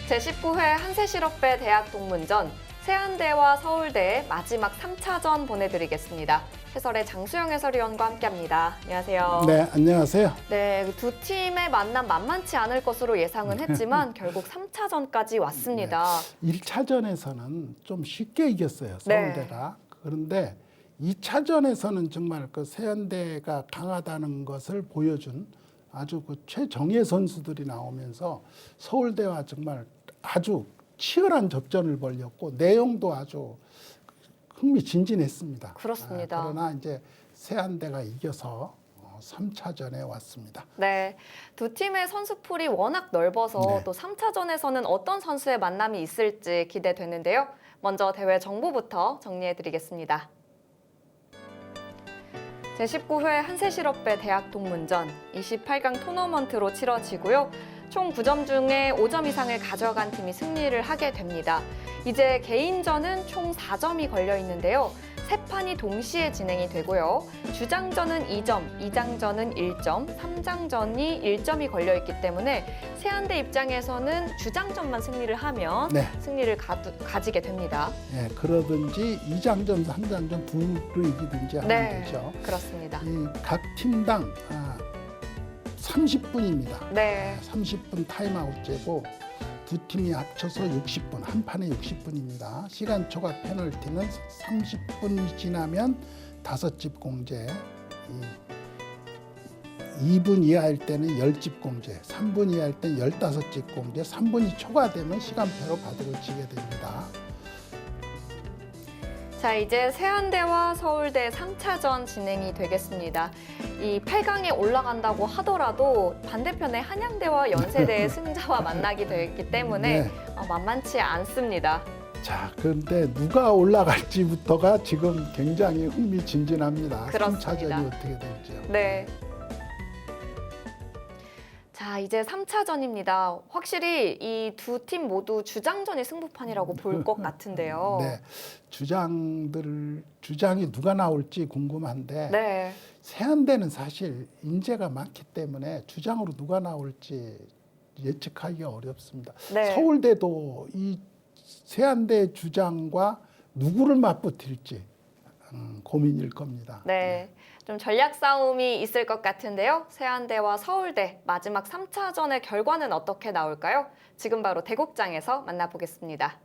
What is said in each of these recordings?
제19회 한세실업배 대학 동문전, 세안대와 서울대의 마지막 3차전 보내드리겠습니다. 해설의 장수영 해설위원과 함께합니다. 안녕하세요. 네, 안녕하세요. 네, 두 팀의 만남 만만치 않을 것으로 예상은 했지만 결국 3차전까지 왔습니다. 네, 1차전에서는 좀 쉽게 이겼어요, 서울대가. 네. 그런데 2차전에서는 정말 그 세안대가 강하다는 것을 보여준 아주 그 최정예 선수들이 나오면서 서울대와 정말 아주 치열한 접전을 벌였고 내용도 아주 흥미진진했습니다. 그렇습니다. 그러나 이제 세안대가 이겨서 3차전에 왔습니다. 네, 두 팀의 선수풀이 워낙 넓어서 네. 또 3차전에서는 어떤 선수의 만남이 있을지 기대되는데요. 먼저 대회 정보부터 정리해드리겠습니다. 제19회 한세실업배 대학 동문전 28강 토너먼트로 치러지고요. 총 9점 중에 5점 이상을 가져간 팀이 승리를 하게 됩니다. 이제 개인전은 총 4점이 걸려 있는데요. 세 판이 동시에 진행이 되고요. 주장전은 2점, 2장전은 1점, 3장전이 1점이 걸려 있기 때문에 세안대 입장에서는 주장전만 승리를 하면 네. 승리를 가지게 됩니다. 예, 그러든지 2장전, 3장전 둘을 이기든지 하면 되죠. 그렇습니다. 각 팀당 30분입니다. 네. 30분 타임아웃제고 두 팀이 합쳐서 60분, 한 판에 60분입니다. 시간 초과 페널티는 30분이 지나면 5집 공제, 2분 이하일 때는 10집 공제, 3분 이하일 때는 15집 공제, 3분이 초과되면 시간표로 받아지게 됩니다. 자, 이제 세안대와 서울대 3차전 진행이 되겠습니다. 이 8강에 올라간다고 하더라도 반대편에 한양대와 연세대의 승자와 만나게 되기 때문에 네. 만만치 않습니다. 자, 그런데 누가 올라갈지부터가 지금 굉장히 흥미진진합니다. 그렇습니다. 3차전이 어떻게 될지요. 네. 자, 이제 3차전입니다. 확실히 이 두 팀 모두 주장전이 승부판이라고 볼 것 같은데요. 네, 주장이 누가 나올지 궁금한데 네. 세안대는 사실 인재가 많기 때문에 주장으로 누가 나올지 예측하기가 어렵습니다. 네. 서울대도 이 세안대 주장과 누구를 맞붙일지 고민일 겁니다. 네. 좀 전략 싸움이 있을 것 같은데요. 세안대와 서울대 마지막 3차전의 결과는 어떻게 나올까요? 지금 바로 대국장에서 만나보겠습니다.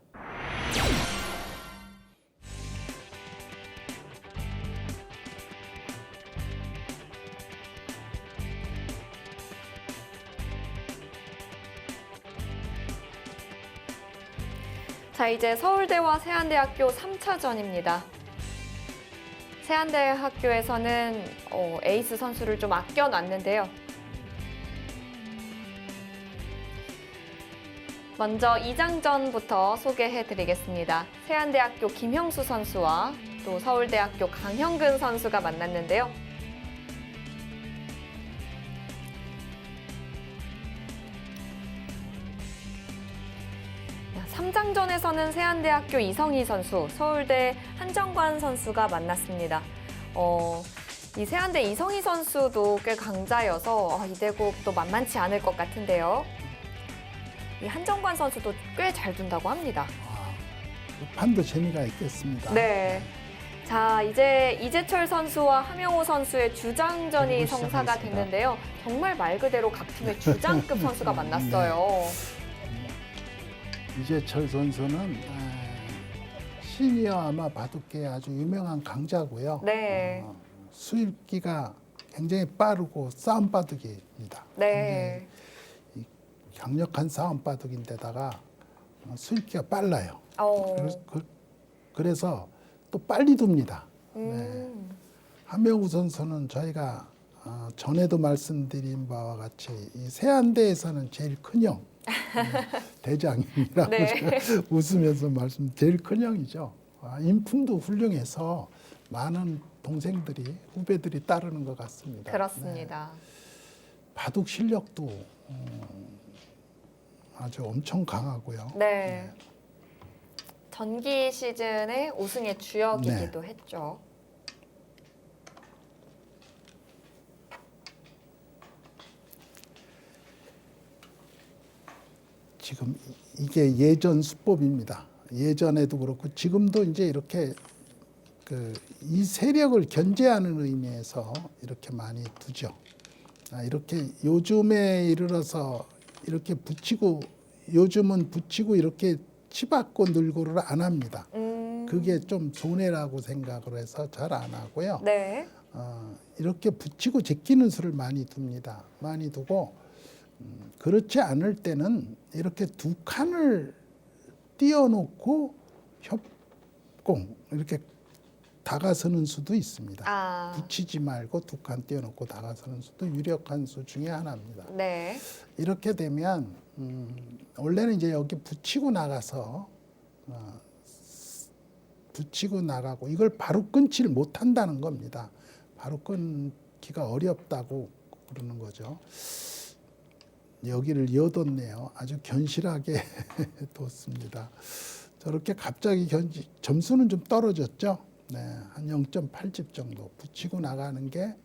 자, 이제 서울대와 세안대학교 3차전입니다. 세안대 학교에서는 에이스 선수를 좀 아껴놨는데요. 먼저 2장전부터 소개해드리겠습니다. 세안대학교 김형수 선수와 또 서울대학교 강형근 선수가 만났는데요. 삼장전에서는 세안대학교 이성희 선수, 서울대 한정관 선수가 만났습니다. 이 세안대 이성희 선수도 꽤 강자여서 이 대국도 만만치 않을 것 같은데요. 이 한정관 선수도 꽤 잘 둔다고 합니다. 판도 재미가 있겠습니다. 네. 자, 이제 이재철 선수와 함영호 선수의 주장전이 그리고 성사가 시작하겠습니다. 됐는데요. 정말 말 그대로 각 팀의 주장급 선수가 만났어요. 이재철 선수는 시니어 아마 바둑계에 아주 유명한 강자고요. 네. 수입기가 굉장히 빠르고 싸움 바둑입니다. 네. 강력한 싸움 바둑인데다가 수입기가 빨라요. 그래서 또 빨리 둡니다. 네. 함영우 선수는 저희가 전에도 말씀드린 바와 같이 이 세안대에서는 제일 큰형 대장이라고 네. 제가 웃으면서 제일 큰형이죠. 인품도 훌륭해서 많은 동생들이 후배들이 따르는 것 같습니다. 그렇습니다. 네. 바둑 실력도 아주 엄청 강하고요. 네. 전기 시즌의 우승의 주역이기도 했죠. 지금 이게 예전 수법입니다. 예전에도 그렇고 지금도 이제 이렇게 이 세력을 견제하는 의미에서 이렇게 많이 두죠. 이렇게 요즘에 이르러서 이렇게 붙이고 요즘은 붙이고 이렇게 치받고 늘고를 안 합니다. 그게 좀 손해라고 생각을 해서 잘 안 하고요. 네. 이렇게 붙이고 제끼는 수를 많이 둡니다. 많이 두고 그렇지 않을 때는 이렇게 두 칸을 띄워놓고 협공 이렇게 다가서는 수도 있습니다. 아, 붙이지 말고 두 칸 띄워놓고 다가서는 수도 유력한 수 중에 하나입니다. 네. 이렇게 되면 원래는 이제 여기 붙이고 나가서 붙이고 나가고 이걸 바로 끊지를 못한다는 겁니다. 바로 끊기가 어렵다고 그러는 거죠. 여기를 이어뒀네요. 아주 견실하게 뒀습니다. 저렇게 갑자기 점수는 좀 떨어졌죠. 네, 한 0.8집 정도 붙이고 나가는 게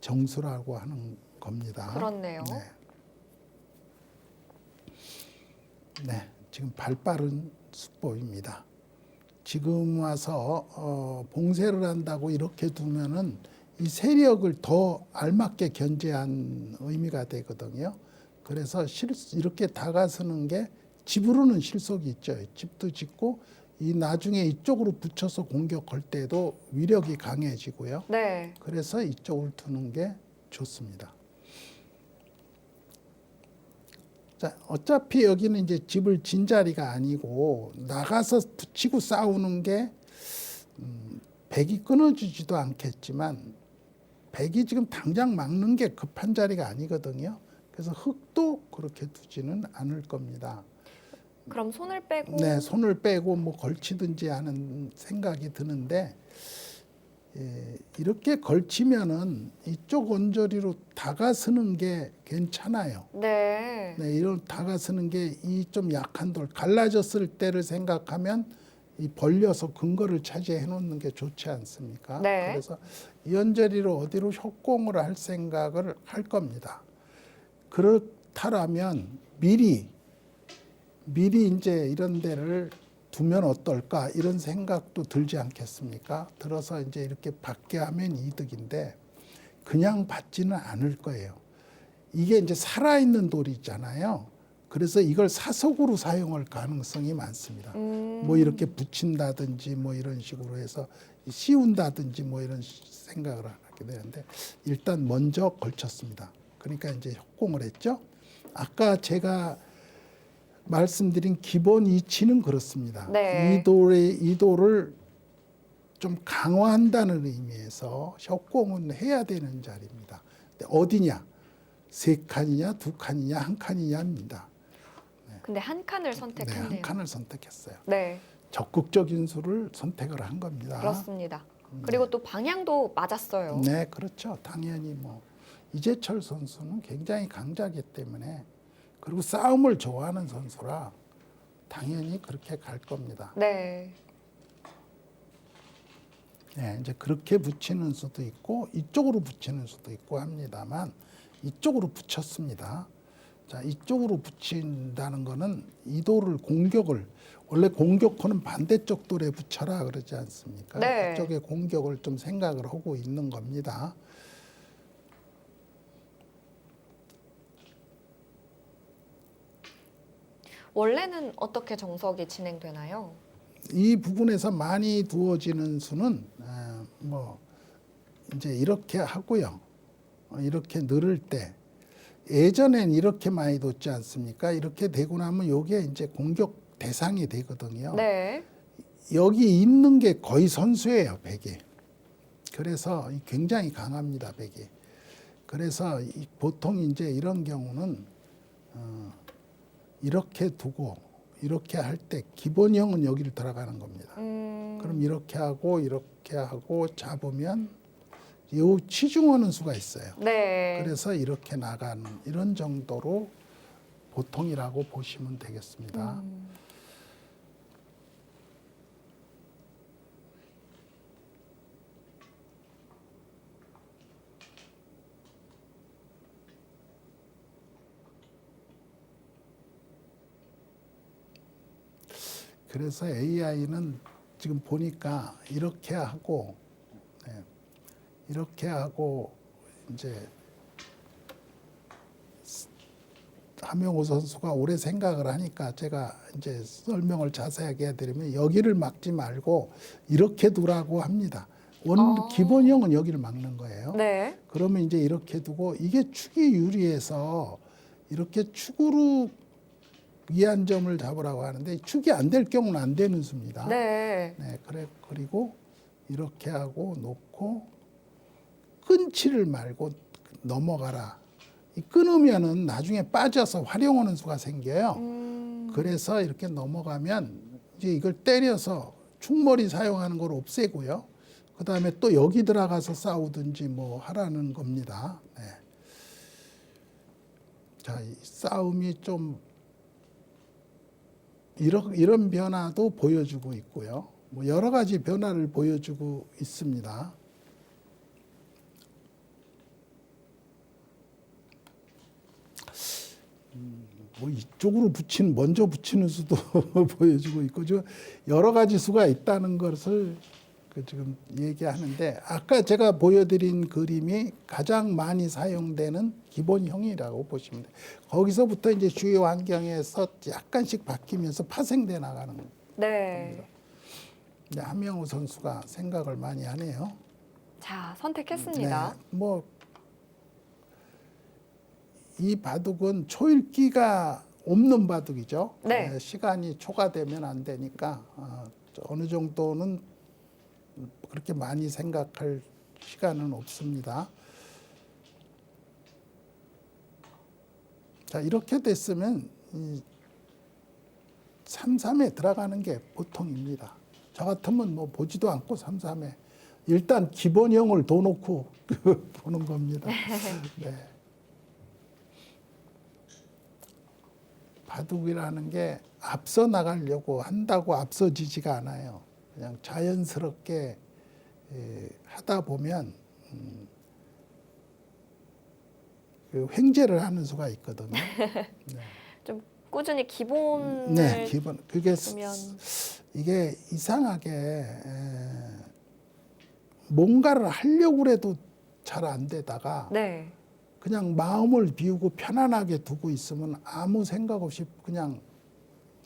정수라고 하는 겁니다. 그렇네요. 네. 네, 지금 발빠른 수법입니다. 지금 와서 봉쇄를 한다고 이렇게 두면은 이 세력을 더 알맞게 견제한 의미가 되거든요. 그래서 이렇게 다가서는 게 집으로는 실속이 있죠. 집도 짓고 이 나중에 이쪽으로 붙여서 공격할 때도 위력이 강해지고요. 네. 그래서 이쪽을 두는 게 좋습니다. 자, 어차피 여기는 이제 집을 진 자리가 아니고 나가서 붙이고 싸우는 게 백이 끊어지지도 않겠지만 백이 지금 당장 막는 게 급한 자리가 아니거든요. 그래서 흙도 그렇게 두지는 않을 겁니다. 그럼 손을 빼고. 네, 손을 빼고 뭐 걸치든지 하는 생각이 드는데 이렇게 걸치면은 이쪽 언저리로 다가서는 게 괜찮아요. 네. 네, 이런 다가서는 게 이 좀 약한 돌 갈라졌을 때를 생각하면 이 벌려서 근거를 차지해 놓는 게 좋지 않습니까? 네. 그래서 이 언저리로 어디로 협공을 할 생각을 할 겁니다. 그렇다라면 미리 이제 이런 데를 두면 어떨까 이런 생각도 들지 않겠습니까? 들어서 이제 이렇게 받게 하면 이득인데 그냥 받지는 않을 거예요. 이게 이제 살아있는 돌이 있잖아요. 그래서 이걸 사석으로 사용할 가능성이 많습니다. 뭐 이렇게 붙인다든지 뭐 이런 식으로 해서 씌운다든지 뭐 이런 생각을 하게 되는데 일단 먼저 걸쳤습니다. 그러니까 이제 협공을 했죠. 아까 제가 말씀드린 기본 이치는 그렇습니다. 네. 이 돌을 좀 강화한다는 의미에서 협공은 해야 되는 자리입니다. 근데 어디냐? 세 칸이냐, 두 칸이냐, 한 칸이냐입니다. 근데 한 칸을 네, 선택했네요. 한 칸을 선택했어요. 네. 적극적인 수를 선택을 한 겁니다. 그렇습니다. 그리고 또 방향도 맞았어요. 네, 그렇죠. 당연히 뭐 이재철 선수는 굉장히 강자기 때문에 그리고 싸움을 좋아하는 선수라 당연히 그렇게 갈 겁니다. 네. 네, 이제 그렇게 붙이는 수도 있고 이쪽으로 붙이는 수도 있고 합니다만 이쪽으로 붙였습니다. 자, 이쪽으로 붙인다는 거는 이 돌을 공격을 원래 공격호는 반대쪽 돌에 붙여라 그러지 않습니까? 네. 이쪽에 공격을 좀 생각을 하고 있는 겁니다. 원래는 어떻게 정석이 진행되나요? 이 부분에서 많이 두어지는 수는 뭐 이제 이렇게 하고요. 이렇게 늘을 때 예전엔 이렇게 많이 뒀지 않습니까? 이렇게 되고 나면 이게 이제 공격 대상이 되거든요. 네. 여기 있는 게 거의 선수예요, 백이. 그래서 굉장히 강합니다, 백이. 그래서 보통 이제 이런 경우는 이렇게 두고 이렇게 할 때 기본형은 여기를 들어가는 겁니다. 그럼 이렇게 하고 잡으면 요 치중하는 수가 있어요. 네. 그래서 이렇게 나가는 이런 정도로 보통이라고 보시면 되겠습니다. 그래서 AI는 지금 보니까 이렇게 하고 이렇게 하고 이제 함영우 선수가 오래 생각을 하니까 제가 이제 설명을 자세하게 해드리면 여기를 막지 말고 이렇게 두라고 합니다. 기본형은 여기를 막는 거예요. 네. 그러면 이제 이렇게 두고 이게 축이 유리해서 이렇게 축으로 위한 점을 잡으라고 하는데 축이 안 될 경우는 안 되는 수입니다. 네. 네, 그리고 이렇게 하고 놓고 끊지를 말고 넘어가라. 이 끊으면은 나중에 빠져서 활용하는 수가 생겨요. 그래서 이렇게 넘어가면 이제 이걸 때려서 축머리 사용하는 걸 없애고요. 그 다음에 또 여기 들어가서 싸우든지 뭐 하라는 겁니다. 네. 자, 이 싸움이 좀 이런 변화도 보여주고 있고요. 뭐 여러 가지 변화를 보여주고 있습니다. 뭐 이쪽으로 먼저 붙이는 수도 보여주고 있고, 여러 가지 수가 있다는 것을 지금 얘기하는데, 아까 제가 보여드린 그림이 가장 많이 사용되는 기본형이라고 보시면 돼요. 거기서부터 이제 주요 환경에서 약간씩 바뀌면서 파생돼 나가는 겁니다. 네. 함영우 선수가 생각을 많이 하네요. 자, 선택했습니다. 네, 이 바둑은 초읽기가 없는 바둑이죠. 네. 시간이 초과되면 안 되니까 어느 정도는 그렇게 많이 생각할 시간은 없습니다. 자, 이렇게 됐으면 3-3에 들어가는 게 보통입니다. 저 같으면 뭐 보지도 않고 3-3에 일단 기본형을 둬 놓고 보는 겁니다. 네. 바둑이라는 게 앞서 나가려고 한다고 앞서지지가 않아요. 그냥 자연스럽게 하다 보면 그 횡재를 하는 수가 있거든요. 네. 좀 꾸준히 기본을 네, 기본. 그게 보면 이게 이상하게 뭔가를 하려고 해도 잘 안 되다가 네. 그냥 마음을 비우고 편안하게 두고 있으면 아무 생각 없이 그냥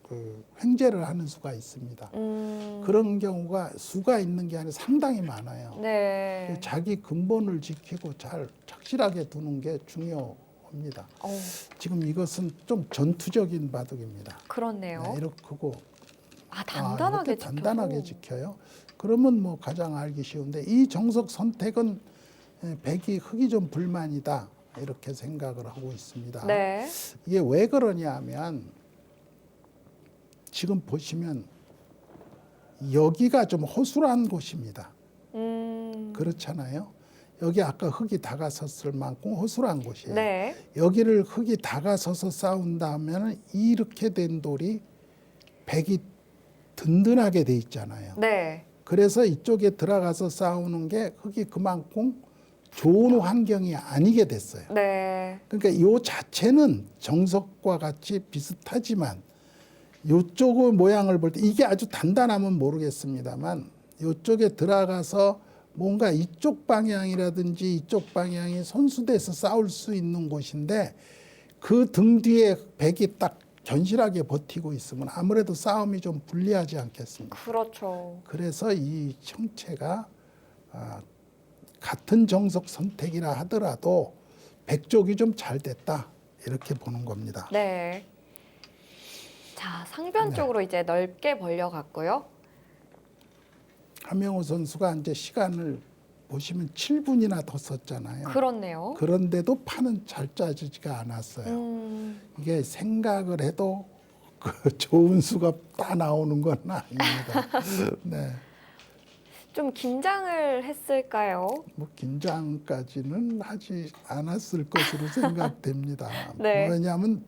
그 횡재를 하는 수가 있습니다. 그런 경우가 수가 있는 게 아니라 상당히 많아요. 네. 자기 근본을 지키고 잘 착실하게 두는 게 중요합니다. 지금 이것은 좀 전투적인 바둑입니다. 그렇네요. 네, 이렇게 크고 단단하게 이렇게 단단하게 지켜요. 그러면 뭐 가장 알기 쉬운데 이 정석 선택은 백이 흙이 좀 불만이다 이렇게 생각을 하고 있습니다. 네. 이게 왜 그러냐 하면 지금 보시면 여기가 좀 허술한 곳입니다. 그렇잖아요. 여기 아까 흙이 다가섰을 만큼 허술한 곳이에요. 네. 여기를 흙이 다가서서 싸운다면 이렇게 된 돌이 백이 든든하게 돼 있잖아요. 네. 그래서 이쪽에 들어가서 싸우는 게 흙이 그만큼 좋은 환경이 아니게 됐어요. 네. 그러니까 이 자체는 정석과 같이 비슷하지만 이쪽의 모양을 볼 때 이게 아주 단단하면 모르겠습니다만 이쪽에 들어가서 뭔가 이쪽 방향이라든지 이쪽 방향이 손수돼서 싸울 수 있는 곳인데 그 등 뒤에 백이 딱 견실하게 버티고 있으면 아무래도 싸움이 좀 불리하지 않겠습니까? 그렇죠. 그래서 이 형체가 같은 정석 선택이라 하더라도 백쪽이 좀 잘 됐다 이렇게 보는 겁니다. 네. 자, 상변 쪽으로 이제 넓게 벌려갔고요. 함영우 선수가 이제 시간을 보시면 7분이나 더 썼잖아요. 그렇네요. 그런데도 판은 잘 짜지지가 않았어요. 이게 생각을 해도 그 좋은 수가 다 나오는 건 아닙니다. 네. 좀 긴장을 했을까요? 뭐 긴장까지는 하지 않았을 것으로 생각됩니다. 네. 왜냐하면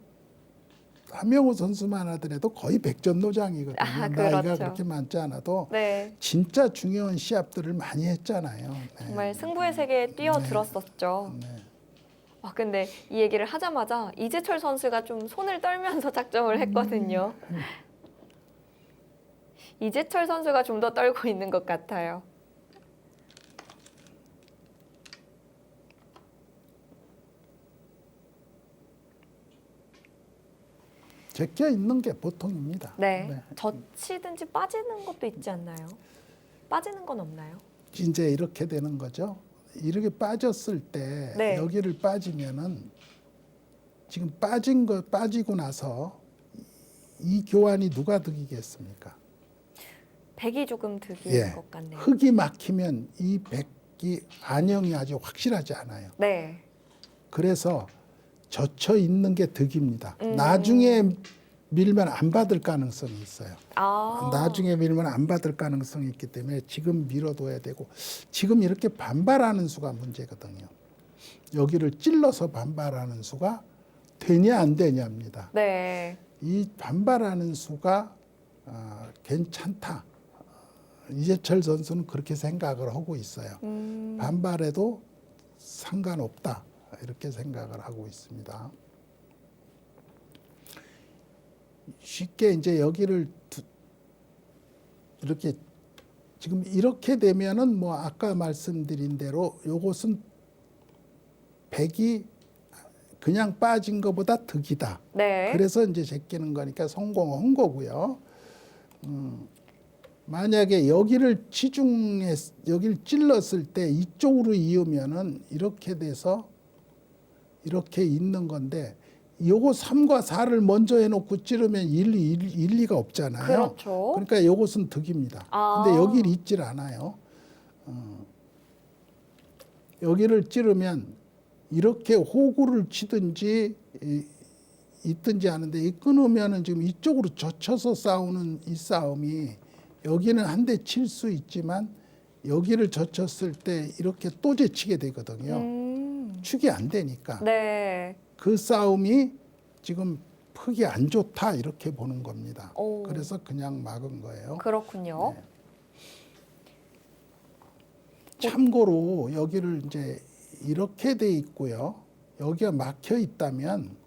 함영우 선수만 하더라도 거의 백전노장이거든요. 나이가 그렇죠. 그렇게 많지 않아도 네. 진짜 중요한 시합들을 많이 했잖아요. 네. 정말 승부의 세계에 뛰어들었었죠. 네. 근데 이 얘기를 하자마자 이재철 선수가 좀 손을 떨면서 작정을 했거든요. 이재철 선수가 좀 더 떨고 있는 것 같아요. 제껴 있는 게 보통입니다. 네. 젖히든지 빠지는 것도 있지 않나요? 빠지는 건 없나요? 이제 이렇게 되는 거죠. 이렇게 빠졌을 때 네. 여기를 빠지면은 지금 빠지고 나서 이 교환이 누가 득이겠습니까? 백이 조금 득일 예. 것 같네요. 흙이 막히면 이 백이 안형이 아주 확실하지 않아요. 네. 그래서 젖혀 있는 게 득입니다. 나중에 밀면 안 받을 가능성이 있어요. 아. 나중에 밀면 안 받을 가능성이 있기 때문에 지금 밀어둬야 되고, 지금 이렇게 반발하는 수가 문제거든요. 여기를 찔러서 반발하는 수가 되냐 안 되냐입니다. 네. 이 반발하는 수가 괜찮다. 이재철 선수는 그렇게 생각을 하고 있어요. 반발해도 상관없다. 이렇게 생각을 하고 있습니다. 쉽게 이제 여기를 이렇게 지금 이렇게 되면은 뭐 아까 말씀드린 대로 요것은 백이 그냥 빠진 것보다 득이다. 네. 그래서 이제 제끼는 거니까 성공한 거고요. 만약에 여기를 여기를 찔렀을 때 이쪽으로 이으면은 이렇게 돼서 이렇게 있는 건데, 요거 3과 4를 먼저 해놓고 찌르면 일리가 없잖아요. 그렇죠. 그러니까 요것은 득입니다. 아. 근데 여기를 있질 않아요. 여기를 찌르면 이렇게 호구를 치든지 있든지 하는데, 이 끊으면은 지금 이쪽으로 젖혀서 싸우는 이 싸움이, 여기는 한 대 칠 수 있지만 여기를 젖혔을 때 이렇게 또 제치게 되거든요. 축이 안 되니까. 네. 그 싸움이 지금 흙이 안 좋다 이렇게 보는 겁니다. 오. 그래서 그냥 막은 거예요. 그렇군요. 네. 참고로 여기를 이제 이렇게 돼 있고요. 여기가 막혀 있다면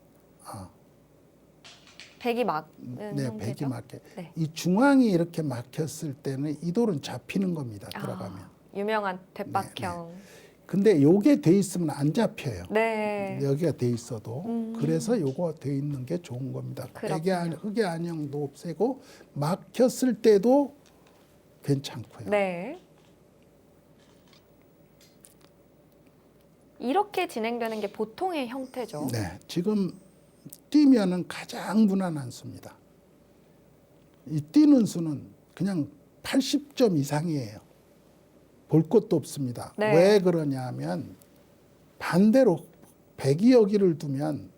백이 막은 네, 형태죠. 백이 막혀. 네. 이 중앙이 이렇게 막혔을 때는 이 돌은 잡히는 겁니다. 들어가면. 유명한 뎃박형. 근데 요게 돼 있으면 안 잡혀요. 네. 여기가 돼 있어도. 그래서 요거 돼 있는 게 좋은 겁니다. 흙의 안형도 없애고 막혔을 때도 괜찮고요. 네. 이렇게 진행되는 게 보통의 형태죠. 네, 지금 뛰면은 가장 무난한 수입니다. 이 뛰는 수는 그냥 80점 이상이에요. 볼 것도 없습니다. 네. 왜 그러냐면 반대로 백이 여기를 두면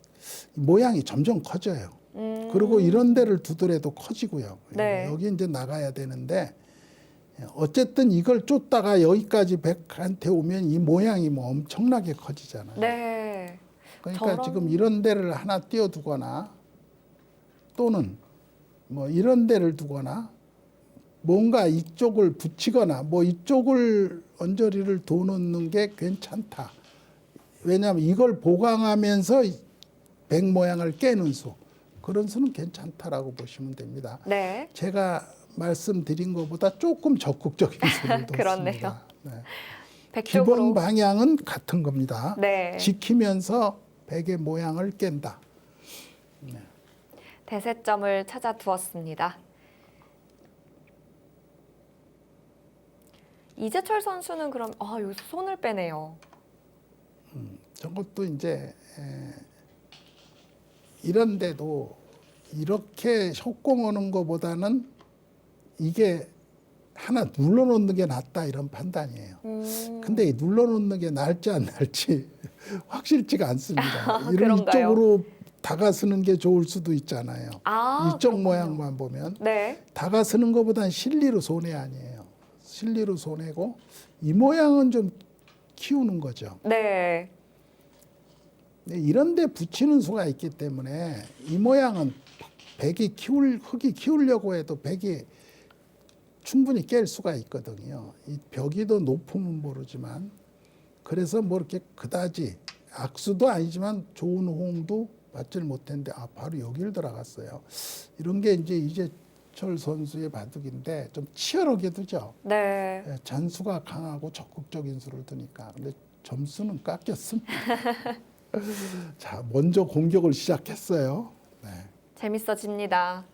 모양이 점점 커져요. 그리고 이런 데를 두더라도 커지고요. 네. 여기 이제 나가야 되는데, 어쨌든 이걸 쫓다가 여기까지 백한테 오면 이 모양이 뭐 엄청나게 커지잖아요. 네. 그러니까 지금 이런 데를 하나 띄워두거나 또는 뭐 이런 데를 두거나 뭔가 이쪽을 붙이거나 뭐 이쪽을 언저리를 둬놓는 게 괜찮다. 왜냐하면 이걸 보강하면서 백 모양을 깨는 수, 그런 수는 괜찮다라고 보시면 됩니다. 네. 제가 말씀드린 것보다 조금 적극적인 수를 그렇네요. 뒀습니다. 네. 백쪽으로. 기본 방향은 같은 겁니다. 네. 지키면서 백의 모양을 깬다. 대세점을 찾아 두었습니다. 이재철 선수는 그럼 여기서 손을 빼네요. 저것도 이제 이런데도 이렇게 협공하는 것보다는 이게 하나 눌러놓는 게 낫다 이런 판단이에요. 근데 이 눌러놓는 게 나을지 안 나을지 확실치가 않습니다. 이런 그런가요? 이쪽으로 다가서는 게 좋을 수도 있잖아요. 이쪽 그렇군요. 모양만 보면 네. 다가서는 것보다는 실리로 손해 아니에요. 실리로 손해고 이 모양은 좀 키우는 거죠. 네. 이런 데 붙이는 수가 있기 때문에 이 모양은 흙이 키우려고 해도 백이 충분히 깰 수가 있거든요. 이 벽이 더 높으면 모르지만, 그래서 뭐 이렇게 그다지 악수도 아니지만 좋은 호응도 받질 못했는데 바로 여기를 들어갔어요. 이런 게 이제 이재철 선수의 바둑인데 좀 치열하게 두죠. 네. 예, 잔수가 강하고 적극적인 수를 두니까. 근데 점수는 깎였습니다. 자, 먼저 공격을 시작했어요. 네. 재밌어집니다.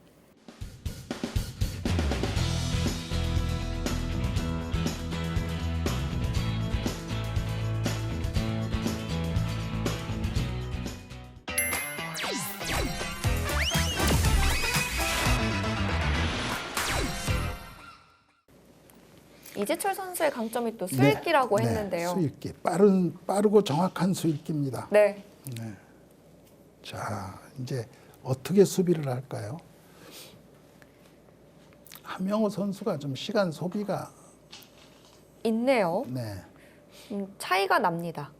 이재철 선수의 강점이 또 수읽기라고 네, 했는데요. 수읽기. 빠르고 정확한 수읽기입니다. 네. 네. 자, 이제 어떻게 수비를 할까요? 함영호 선수가 좀 시간 소비가 있네요. 네. 차이가 납니다.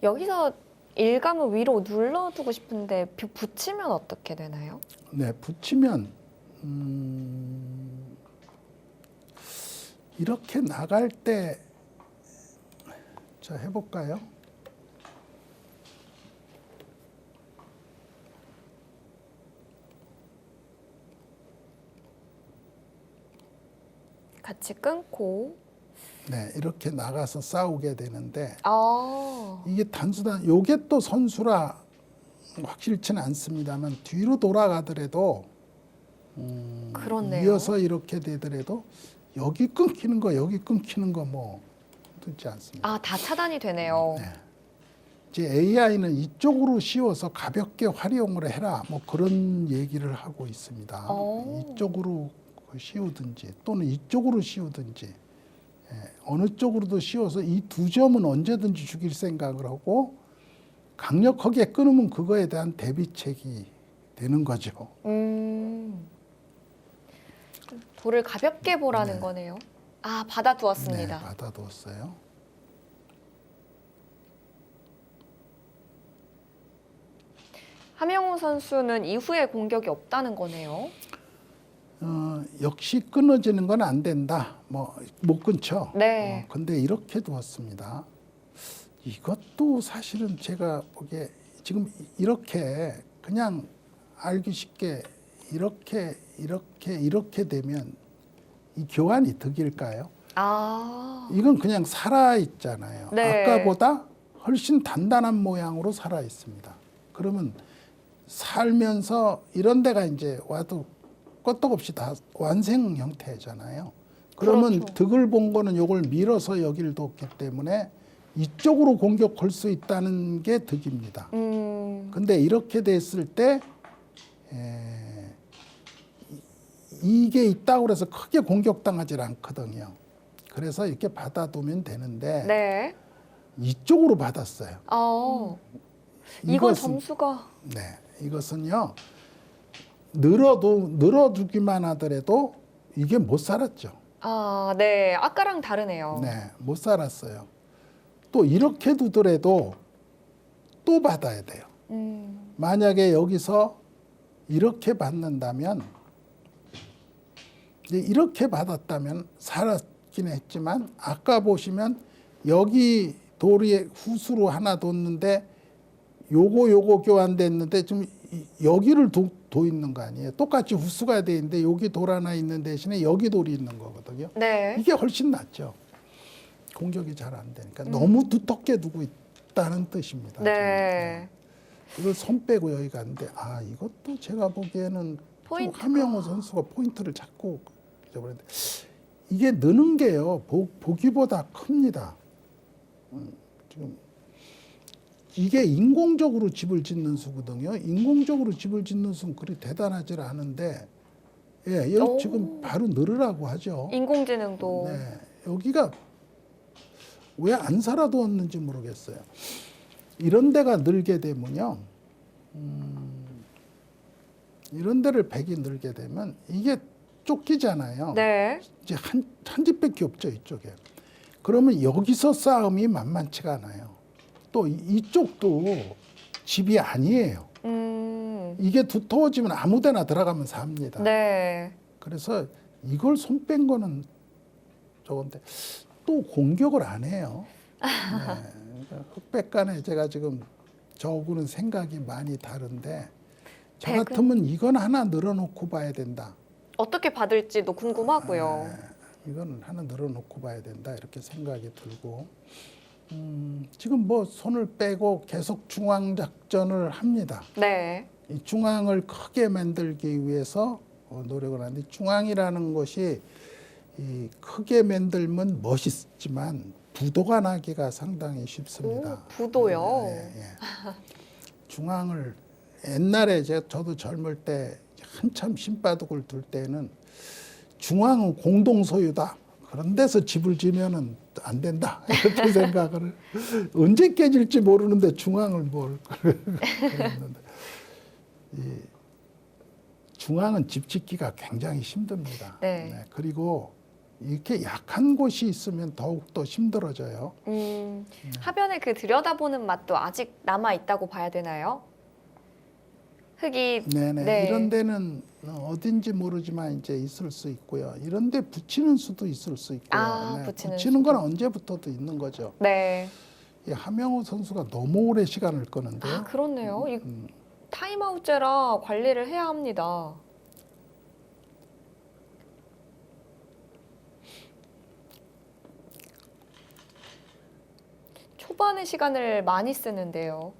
여기서 일감을 위로 눌러두고 싶은데 붙이면 어떻게 되나요? 네, 붙이면 이렇게 나갈 때 자, 해볼까요? 같이 끊고. 네, 이렇게 나가서 싸우게 되는데 아, 이게 단순한 요게 또 선수라 확실치는 않습니다만 뒤로 돌아가더라도 그렇네요. 이어서 이렇게 되더라도 여기 끊기는 거 뭐 듣지 않습니다. 아, 다 차단이 되네요. 네. 이제 AI는 이쪽으로 씌워서 가볍게 활용을 해라 뭐 그런 얘기를 하고 있습니다. 오. 이쪽으로 씌우든지 또는 이쪽으로 씌우든지 어느 쪽으로도 씌워서 이 두 점은 언제든지 죽일 생각을 하고 강력하게 끊으면 그거에 대한 대비책이 되는 거죠. 돌을 가볍게 보라는 네. 거네요. 아, 받아두었습니다. 네, 받아뒀어요. 함영우 선수는 이후에 공격이 없다는 거네요. 역시 끊어지는 건 안 된다. 뭐 못 끊죠. 네. 근데 이렇게 두었습니다. 이것도 사실은 제가 보기에 지금 이렇게 그냥 알기 쉽게 이렇게 되면 이 교환이 득일까요? 아, 이건 그냥 살아 있잖아요. 네. 아까보다 훨씬 단단한 모양으로 살아 있습니다. 그러면 살면서 이런 데가 이제 와도 끄떡없이 다 완생 형태잖아요. 그러면 그렇죠. 득을 본 거는 요걸 밀어서 여기를 뒀기 때문에 이쪽으로 공격할 수 있다는 게 득입니다. 근데 이렇게 됐을 때 이게 있다고 해서 크게 공격당하지 않거든요. 그래서 이렇게 받아두면 되는데 네. 이쪽으로 받았어요. 이건 이것은- 점수가 네, 이것은요 늘어두기만 하더라도 이게 못 살았죠. 아, 네. 아까랑 다르네요. 네, 못 살았어요. 또 이렇게 두더라도 또 받아야 돼요. 만약에 여기서 이렇게 받는다면 이제 이렇게 받았다면 살았긴 했지만 아까 보시면 여기 돌이 후수로 하나 뒀는데 요거 교환됐는데 좀 여기를 둬 있는 거 아니에요. 똑같이 후수가 돼 있는데 여기 돌 하나 있는 대신에 여기 돌이 있는 거거든요. 네. 이게 훨씬 낫죠. 공격이 잘 안 되니까 너무 두텁게 두고 있다는 뜻입니다. 네. 이걸 손 빼고 여기 갔는데 이것도 제가 보기에는 포인트가- 함영호 선수가 포인트를 잡고 잊어버렸는데 이게 느는 게요 보기보다 큽니다. 지금 이게 인공적으로 집을 짓는 수거든요. 인공적으로 집을 짓는 수는 그리 대단하지 않은데 여기 오. 지금 바로 늘으라고 하죠. 인공지능도 네, 여기가 왜 안 살아두었는지 모르겠어요. 이런 데가 늘게 되면요, 이런 데를 백이 늘게 되면 이게 쫓기잖아요. 네. 이제 한 집밖에 없죠 이쪽에. 그러면 여기서 싸움이 만만치가 않아요. 또 이쪽도 집이 아니에요. 이게 두터워지면 아무데나 들어가면 삽니다. 네. 그래서 이걸 손 뺀 거는 저건데 또 공격을 안 해요. 네. 그러니까 흑백 간에 제가 지금 저하고는 생각이 많이 다른데 저 대금? 같으면 이건 하나 늘어놓고 봐야 된다. 어떻게 받을지도 궁금하고요. 이건 하나 늘어놓고 봐야 된다 이렇게 생각이 들고 지금 뭐 손을 빼고 계속 중앙 작전을 합니다. 네. 이 중앙을 크게 만들기 위해서 노력을 하는데 중앙이라는 것이 이 크게 만들면 멋있지만 부도가 나기가 상당히 쉽습니다. 오, 부도요? 중앙을 옛날에 저도 젊을 때 한참 신바둑을 둘 때는 중앙은 공동 소유다. 그런 데서 집을 지면은 안 된다. 이렇게 생각을 언제 깨질지 모르는데 중앙을 뭘 그랬는데 이 중앙은 집 짓기가 굉장히 힘듭니다. 네. 그리고 이렇게 약한 곳이 있으면 더욱 더 힘들어져요. 하변에 그 들여다보는 맛도 아직 남아 있다고 봐야 되나요? 흙이 네네. 네. 이런 데는 어딘지 모르지만 이제 있을 수 있고요. 이런 데 붙이는 수도 있을 수 있고요. 아, 붙이는 붙이는 건 언제부터도 있는 거죠. 네. 이 하명우 선수가 너무 오래 시간을 끄는데요. 아, 그렇네요. 이 타임아웃제라 관리를 해야 합니다. 초반에 시간을 많이 쓰는데요.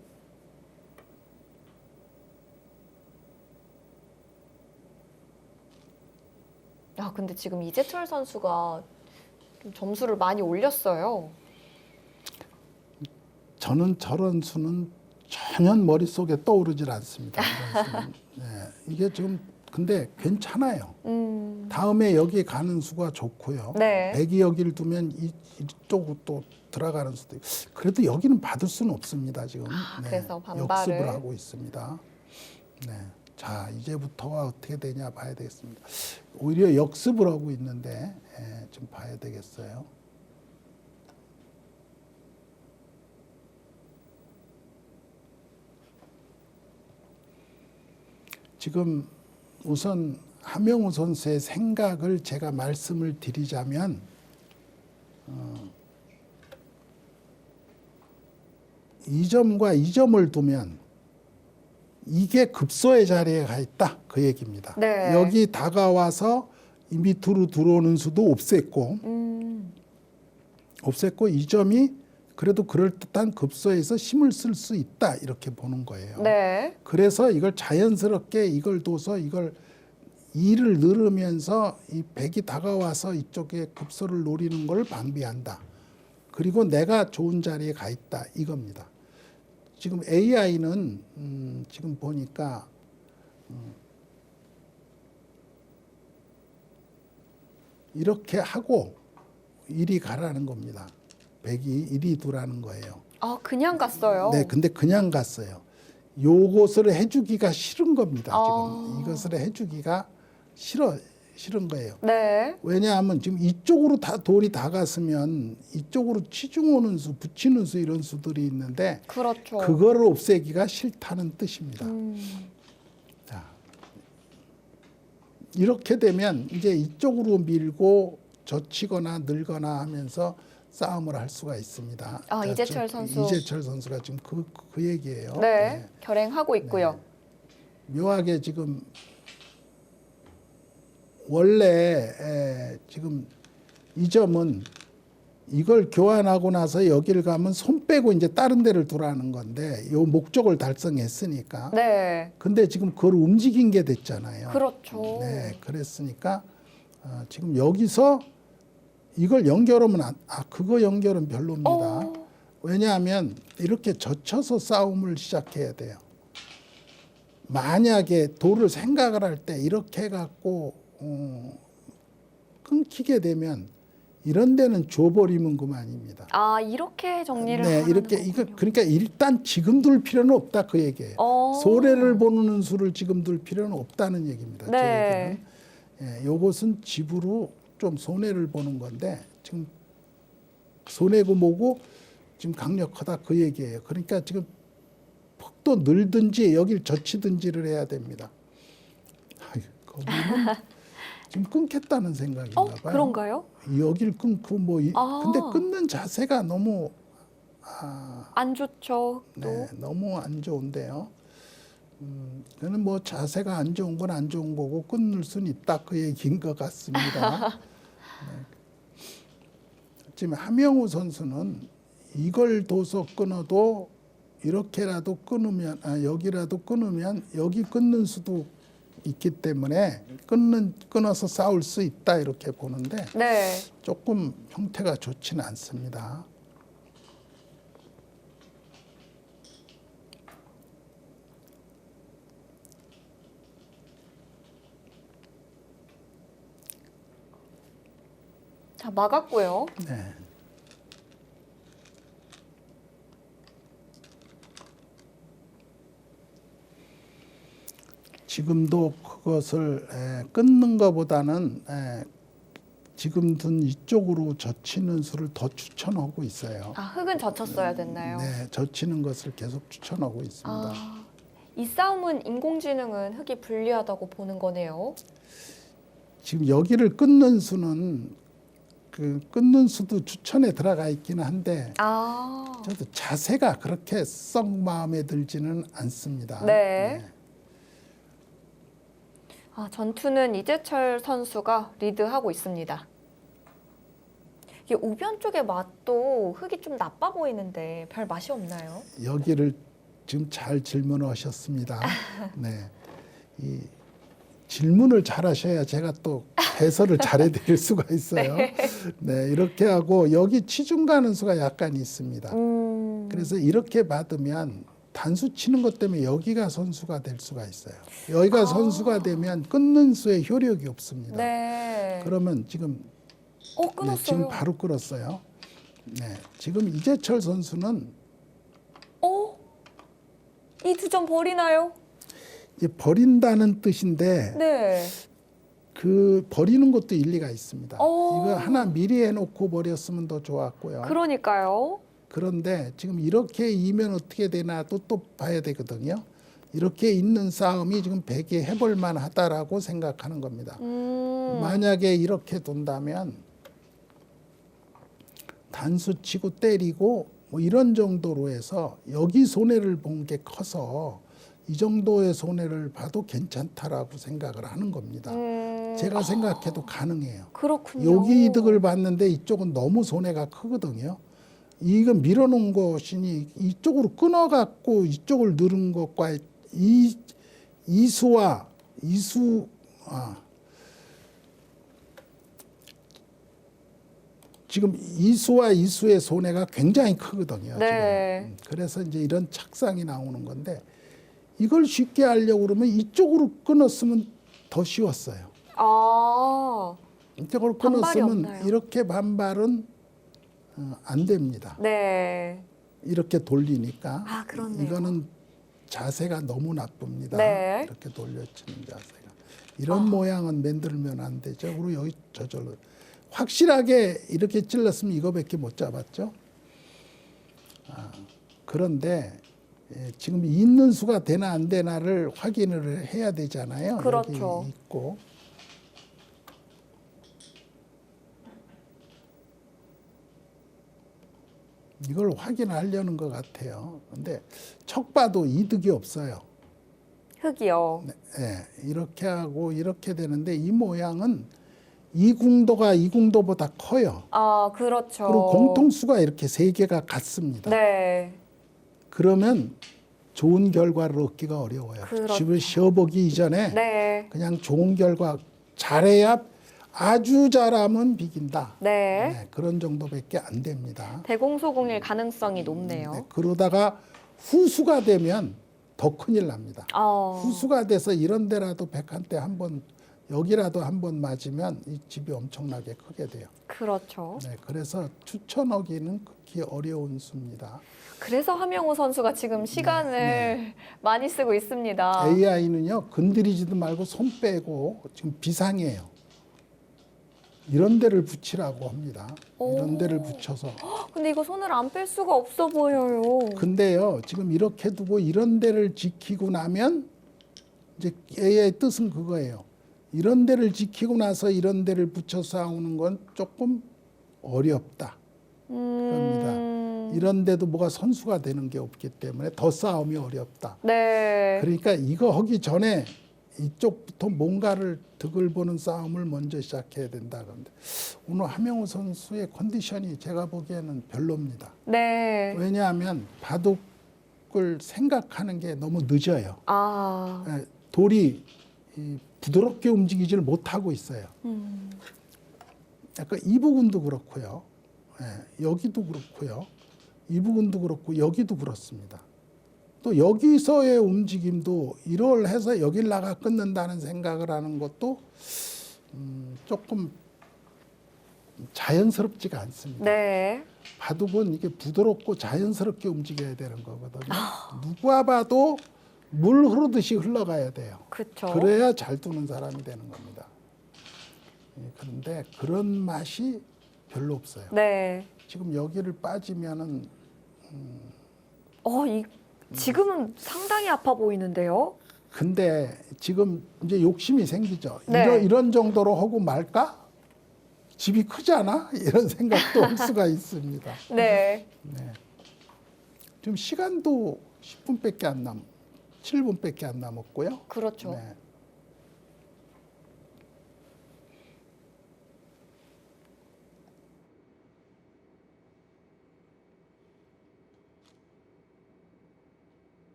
아, 근데 지금 이재철 선수가 좀 점수를 많이 올렸어요. 저는 저런 수는 전혀 머릿속에 떠오르질 않습니다. 이런 수는. 네, 이게 지금 근데 괜찮아요. 다음에 여기 가는 수가 좋고요. 네. 백이 여기를 두면 이쪽으로 또 들어가는 수도 있고. 그래도 여기는 받을 수는 없습니다. 지금. 그래서 반발을. 역습을 하고 있습니다. 네. 자, 이제부터가 어떻게 되냐 봐야 되겠습니다. 오히려 역습을 하고 있는데 좀 봐야 되겠어요. 지금 우선 하명우 선수의 생각을 제가 말씀을 드리자면 이 점과 이 점을 두면 이게 급소의 자리에 가 있다 그 얘기입니다. 네. 여기 다가와서 이 밑으로 들어오는 수도 없앴고 이 점이 그래도 그럴듯한 급소에서 힘을 쓸 수 있다 이렇게 보는 거예요. 네. 그래서 이걸 자연스럽게 이걸 둬서 이걸 2를 늘으면서 이 백이 다가와서 이쪽에 급소를 노리는 걸 방비한다. 그리고 내가 좋은 자리에 가 있다 이겁니다. 지금 AI는 지금 보니까 이렇게 하고 1이 가라는 겁니다. 백이 1이 두라는 거예요. 아, 그냥 갔어요. 네, 근데 그냥 갔어요. 요것을 해주기가 싫은 겁니다. 아. 지금 이것을 해주기가 싫은 거예요. 네. 왜냐하면 지금 이쪽으로 다 돌이 다 갔으면 이쪽으로 치중 오는 수, 붙이는 수 이런 수들이 있는데 그렇죠. 그거를 없애기가 싫다는 뜻입니다. 자, 이렇게 되면 이제 이쪽으로 밀고 젖히거나 늘거나 하면서 싸움을 할 수가 있습니다. 아, 자, 이재철 선수. 이재철 선수가 지금 그 얘기예요. 네. 결행하고 있고요. 묘하게 지금 원래 지금 이 점은 이걸 교환하고 나서 여기를 가면 손 빼고 이제 다른 데를 두라는 건데 요 목적을 달성했으니까. 네. 근데 지금 그걸 움직인 게 됐잖아요. 그렇죠. 네, 그랬으니까 지금 여기서 이걸 연결하면 그거 연결은 별로입니다. 왜냐하면 이렇게 젖혀서 싸움을 시작해야 돼요. 만약에 돌을 생각을 할 때 이렇게 해갖고 끊기게 되면 이런 데는 줘버리면 그만입니다. 아, 이렇게 정리를 네, 하는 이렇게 거군요. 그러니까 일단 지금 둘 필요는 없다 그 얘기예요. 소래를 보는 수를 지금 둘 필요는 없다는 얘기입니다. 네. 제 얘기는. 예, 요것은 집으로 좀 손해를 보는 건데 지금 손해고 뭐고 지금 강력하다 그 얘기예요. 그러니까 지금 폭도 늘든지 여길 젖히든지를 해야 됩니다. 거기는 지금 끊겠다는 생각인가 봐요. 그런가요? 여길 끊고 근데 끊는 자세가 너무 안 좋죠. 또. 네, 너무 안 좋은데요. 그는 뭐 자세가 안 좋은 건 안 좋은 거고 끊을 수는 있다 그 얘기인 것 같습니다. 지금 함영우 선수는 이걸 둬서 끊어도 이렇게라도 끊으면 여기라도 끊으면 여기 끊는 수도 있기 때문에 끊어서 싸울 수 있다 이렇게 보는데 네. 조금 형태가 좋지는 않습니다. 자, 막았고요. 네. 지금도 그것을 끊는 것보다는 지금 둔 이쪽으로 젖히는 수를 더 추천하고 있어요. 아, 흙은 젖혔어야 됐나요? 네, 젖히는 것을 계속 추천하고 있습니다. 아, 이 싸움은 인공지능은 흙이 불리하다고 보는 거네요. 지금 여기를 끊는 수는 그 끊는 수도 추천에 들어가 있기는 한데 아, 저도 자세가 그렇게 썩 마음에 들지는 않습니다. 네. 아, 전투는 이재철 선수가 리드하고 있습니다. 이게 우변 쪽의 맛도 흙이 좀 나빠 보이는데 별 맛이 없나요? 여기를 지금 잘 질문하셨습니다. 네, 이 질문을 잘하셔야 제가 또 해설을 잘해드릴 수가 있어요. 네, 이렇게 하고 여기 치중 가는 수가 약간 있습니다. 그래서 이렇게 받으면 단수 치는 것 때문에 여기가 선수가 될 수가 있어요. 여기가 선수가 되면 끊는 수의 효력이 없습니다. 네. 그러면 지금 끊었어요. 네, 지금 바로 끊었어요. 네, 지금 이재철 선수는 이 두 점 버리나요? 이제 버린다는 뜻인데 네. 그 버리는 것도 일리가 있습니다. 이거 하나 미리 해놓고 버렸으면 더 좋았고요. 그러니까요. 그런데 지금 이렇게 이면 어떻게 되나도 또 봐야 되거든요. 이렇게 있는 싸움이 지금 100에 해볼 만하다라고 생각하는 겁니다. 만약에 이렇게 둔다면 단수 치고 때리고 뭐 이런 정도로 해서 여기 손해를 본 게 커서 이 정도의 손해를 봐도 괜찮다라고 생각을 하는 겁니다. 제가 생각해도 가능해요. 그렇군요. 여기 이득을 봤는데 이쪽은 너무 손해가 크거든요. 이거 밀어놓은 것이니 이쪽으로 끊어갖고 이쪽을 누른 것과 지금 이수와 이수의 손해가 굉장히 크거든요. 네. 지금. 그래서 이제 이런 착상이 나오는 건데 이걸 쉽게 하려고 그러면 이쪽으로 끊었으면 더 쉬웠어요. 아, 이쪽으로 반발이 끊었으면 없나요? 이렇게 반발은 안 됩니다. 네. 이렇게 돌리니까 아, 그렇네요. 이거는 자세가 너무 나쁩니다. 네. 이렇게 돌려치는 자세가. 이런 모양은 만들면 안 되죠. 그리고 여기 저절로 확실하게 이렇게 찔렀으면 이거밖에 못 잡았죠. 그런데 지금 있는 수가 되나 안 되나를 확인을 해야 되잖아요. 그렇죠. 여기 있고. 이걸 확인하려는 것 같아요. 근데 척 봐도 이득이 없어요. 흙이요. 네, 이렇게 하고 이렇게 되는데 이 모양은 이 궁도가 이 궁도보다 커요. 아, 그렇죠. 그리고 공통수가 이렇게 세 개가 같습니다. 네. 그러면 좋은 결과를 얻기가 어려워요. 그렇죠. 집을 쉬어보기 이전에 네. 그냥 좋은 결과 잘해야 아주 잘하면 비긴다. 네. 네, 그런 정도밖에 안 됩니다. 대공소공일 가능성이 높네요. 네, 그러다가 후수가 되면 더 큰일 납니다. 후수가 돼서 이런 데라도 100한테 한번 여기라도 한번 맞으면 이 집이 엄청나게 크게 돼요. 그렇죠. 네, 그래서 추천하기는 극히 어려운 수입니다. 그래서 함영우 선수가 지금 시간을 많이 쓰고 있습니다. AI는요, 건드리지도 말고 손 빼고 지금 비상이에요. 이런 데를 붙이라고 합니다. 이런 데를 붙여서. 근데 이거 손을 안 뺄 수가 없어 보여요. 근데요, 지금 이렇게 두고 이런 데를 지키고 나면 이제 AI의 뜻은 그거예요. 이런 데를 지키고 나서 이런 데를 붙여 싸우는 건 조금 어렵다. 그럽니다. 이런데도 뭐가 선수가 되는 게 없기 때문에 더 싸움이 어렵다. 네. 그러니까 이거 하기 전에 이쪽부터 뭔가를 득을 보는 싸움을 먼저 시작해야 된다. 그런데 오늘 함영우 선수의 컨디션이 제가 보기에는 별로입니다. 네. 왜냐하면 바둑을 생각하는 게 너무 늦어요. 아. 예, 돌이 부드럽게 움직이지를 못하고 있어요. 약간 이 부분도 그렇고요. 예, 여기도 그렇고요. 이 부분도 그렇고 여기도 그렇습니다. 또 여기서의 움직임도 이걸 해서 여길 나가 끊는다는 생각을 하는 것도 조금 자연스럽지가 않습니다. 네. 바둑은 이게 부드럽고 자연스럽게 움직여야 되는 거거든요. 누가 봐도 물 흐르듯이 흘러가야 돼요. 그렇죠. 그래야 잘 두는 사람이 되는 겁니다. 예, 그런데 그런 맛이 별로 없어요. 네. 지금 여기를 빠지면은 지금은 상당히 아파 보이는데요. 근데 지금 이제 욕심이 생기죠. 네. 이런 정도로 하고 말까? 집이 크잖아? 이런 생각도 할 수가 있습니다. 네. 네. 지금 시간도 10분밖에 안 7분밖에 안 남았고요. 그렇죠. 네.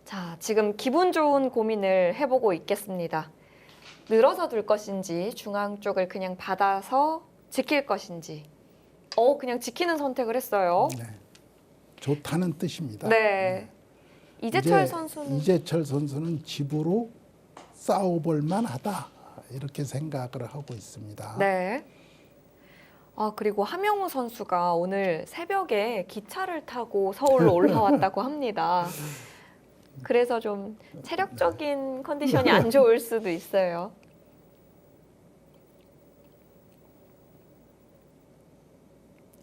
자, 지금 기분 좋은 고민을 해보고 있겠습니다. 늘어서 둘 것인지 중앙 쪽을 그냥 받아서 지킬 것인지. 그냥 지키는 선택을 했어요. 네. 좋다는 뜻입니다. 네. 이재철 이제 선수는 이재철 선수는 집으로 싸워볼 만하다 이렇게 생각을 하고 있습니다. 네. 그리고 함영우 선수가 오늘 새벽에 기차를 타고 서울로 올라왔다고 합니다. 그래서 좀 체력적인 컨디션이 안 좋을 수도 있어요.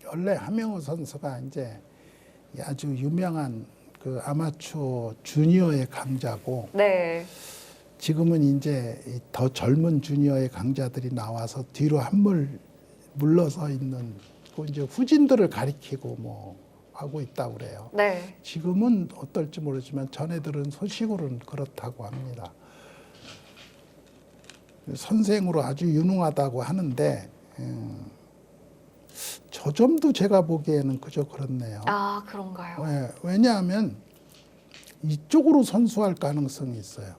원래 함영우 선수가 이제 아주 유명한 그 아마추어 주니어의 강자고 네. 지금은 이제 더 젊은 주니어의 강자들이 나와서 뒤로 한물 물러서 있는 그 이제 후진들을 가리키고 뭐 하고 있다고 그래요. 네. 지금은 어떨지 모르지만 전해들은 소식으로는 그렇다고 합니다. 선생으로 아주 유능하다고 하는데 저 점도 제가 보기에는 그저 그렇네요. 아, 그런가요? 네, 왜냐하면 이쪽으로 선수할 가능성이 있어요.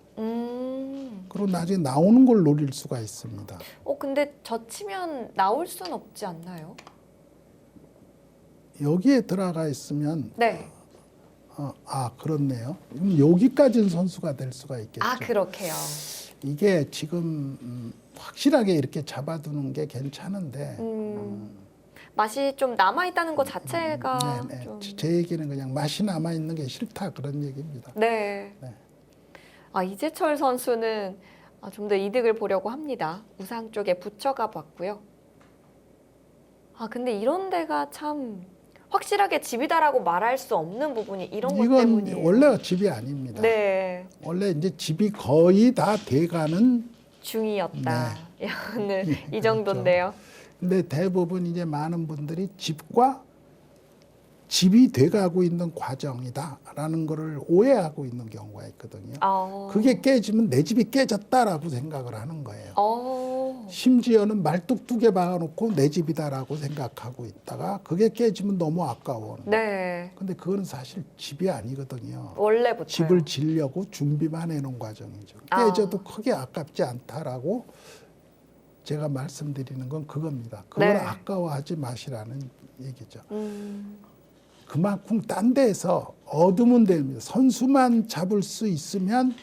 그리고 나중에 나오는 걸 노릴 수가 있습니다. 근데 젖히면 나올 순 없지 않나요? 여기에 들어가 있으면 네. 그렇네요. 그럼 여기까지는 선수가 될 수가 있겠죠. 그렇게요. 이게 지금 확실하게 이렇게 잡아두는 게 괜찮은데 맛이 좀 남아있다는 것 자체가 네. 좀... 제 얘기는 그냥 맛이 남아있는 게 싫다 그런 얘기입니다. 네. 네. 이재철 선수는 좀 더 이득을 보려고 합니다. 우상 쪽에 붙여가 봤고요. 근데 이런 데가 참 확실하게 집이다라고 말할 수 없는 부분이 이런 것 이건 때문이에요. 원래 집이 아닙니다. 네. 원래 이제 집이 거의 다 돼가는 중이었다. 네. 오늘 이 정도인데요. 근데 대부분 이제 많은 분들이 집이 돼가고 있는 과정이다라는 거를 오해하고 있는 경우가 있거든요. 그게 깨지면 내 집이 깨졌다라고 생각을 하는 거예요. 심지어는 말뚝 2개 박아놓고 내 집이다라고 생각하고 있다가 그게 깨지면 너무 아까워. 네. 근데 그거는 사실 집이 아니거든요. 원래부터 집을 지려고 준비만 해놓은 과정이죠. 깨져도 크게 아깝지 않다라고 제가 말씀드리는 건 그겁니다. 그걸 네. 아까워하지 마시라는 얘기죠. 그만큼 딴 데에서 얻으면 됩니다. 선수만 잡을 수 있으면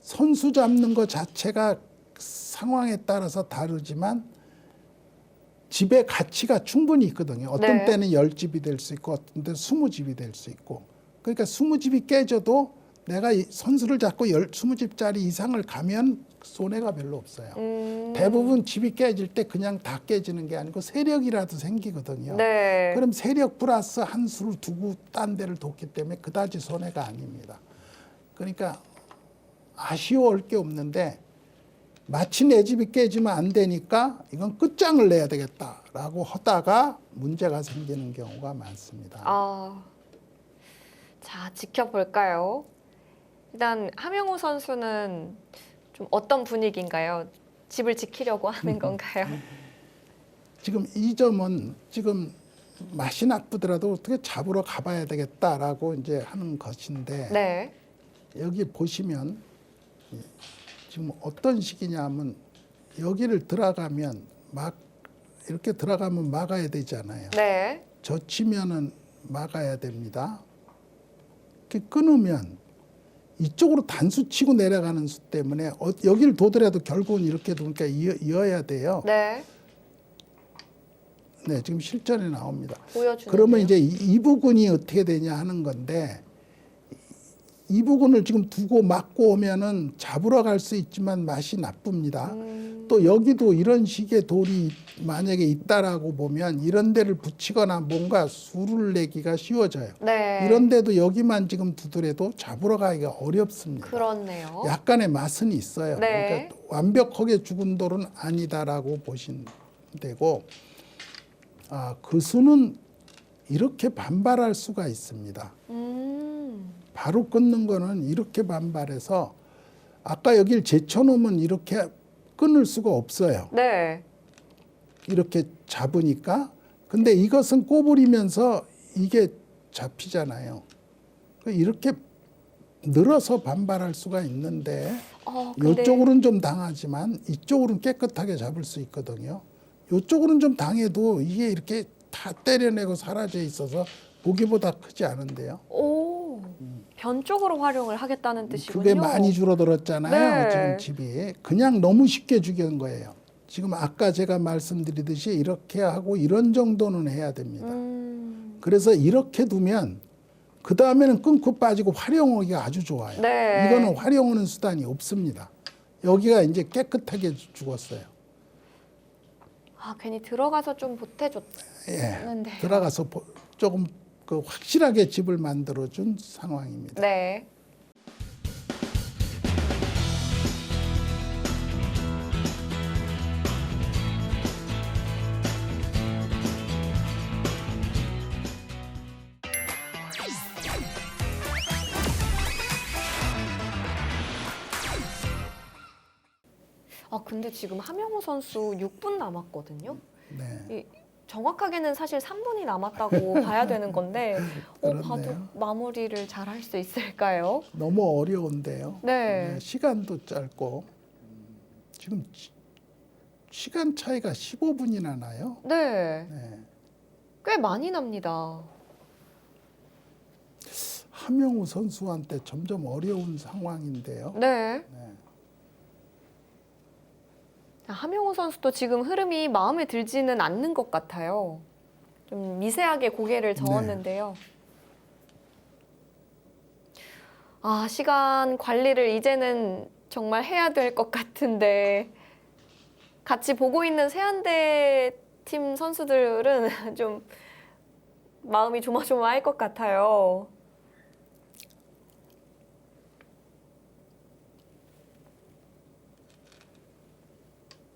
선수 잡는 것 자체가 상황에 따라서 다르지만 집의 가치가 충분히 있거든요. 어떤 네. 때는 10집이 될 수 있고 어떤 때는 20집이 될 수 있고. 그러니까 20집이 깨져도 내가 선수를 잡고 20집짜리 이상을 가면 손해가 별로 없어요. 대부분 집이 깨질 때 그냥 다 깨지는 게 아니고 세력이라도 생기거든요. 네. 그럼 세력 플러스 한 수를 두고 딴 데를 뒀기 때문에 그다지 손해가 아닙니다. 그러니까 아쉬워할 게 없는데 마치 내 집이 깨지면 안 되니까 이건 끝장을 내야 되겠다라고 하다가 문제가 생기는 경우가 많습니다. 자, 지켜볼까요? 일단 함영우 선수는 좀 어떤 분위기인가요? 집을 지키려고 하는 건가요? 지금 이 점은 지금 맛이 나쁘더라도 어떻게 잡으러 가봐야 되겠다라고 이제 하는 것인데 네. 여기 보시면 지금 어떤 식이냐면 여기를 들어가면 막 이렇게 들어가면 막아야 되잖아요. 네. 젖히면은 막아야 됩니다. 이렇게 끊으면 이쪽으로 단수 치고 내려가는 수 때문에 여기를 도더라도 결국은 이렇게 두니까 이어야 돼요. 네. 네, 지금 실전에 나옵니다. 보여주는. 그러면 이제 이 부분이 어떻게 되냐 하는 건데 이 부분을 지금 두고 막고 오면은 잡으러 갈 수 있지만 맛이 나쁩니다. 또 여기도 이런 식의 돌이 만약에 있다라고 보면 이런 데를 붙이거나 뭔가 수를 내기가 쉬워져요. 네. 이런 데도 여기만 지금 두더라도 잡으러 가기가 어렵습니다. 그렇네요. 약간의 맛은 있어요. 네. 그러니까 완벽하게 죽은 돌은 아니다라고 보시면 되고 그 수는 이렇게 반발할 수가 있습니다. 바로 끊는 거는 이렇게 반발해서 아까 여기를 제쳐놓으면 이렇게 끊을 수가 없어요. 네. 이렇게 잡으니까. 근데 이것은 꼬부리면서 이게 잡히잖아요. 이렇게 늘어서 반발할 수가 있는데 근데 이쪽으로는 좀 당하지만 이쪽으로는 깨끗하게 잡을 수 있거든요. 이쪽으로는 좀 당해도 이게 이렇게 다 때려내고 사라져 있어서 보기보다 크지 않은데요. 변 쪽으로 활용을 하겠다는 뜻이군요. 그게 많이 줄어들었잖아요. 네. 지금 집이. 그냥 너무 쉽게 죽인 거예요. 지금 아까 제가 말씀드리듯이 이렇게 하고 이런 정도는 해야 됩니다. 그래서 이렇게 두면 그 다음에는 끊고 빠지고 활용하기가 아주 좋아요. 네. 이거는 활용하는 수단이 없습니다. 여기가 이제 깨끗하게 죽었어요. 괜히 들어가서 좀 보태줬는데요. 예, 들어가서 조금 확실하게 집을 만들어준 상황입니다. 네. 근데 지금 함영우 선수 6분 남았거든요. 네. 정확하게는 사실 3분이 남았다고 봐야 되는 건데 봐도 그렇네요. 마무리를 잘 할 수 있을까요? 너무 어려운데요. 네. 시간도 짧고 지금 시간 차이가 15분이나 나요. 네. 네. 꽤 많이 납니다. 함영우 선수한테 점점 어려운 상황인데요. 네. 네. 함영우 선수도 지금 흐름이 마음에 들지는 않는 것 같아요. 좀 미세하게 고개를 저었는데요. 시간 관리를 이제는 정말 해야 될 것 같은데 같이 보고 있는 세한대 팀 선수들은 좀 마음이 조마조마할 것 같아요.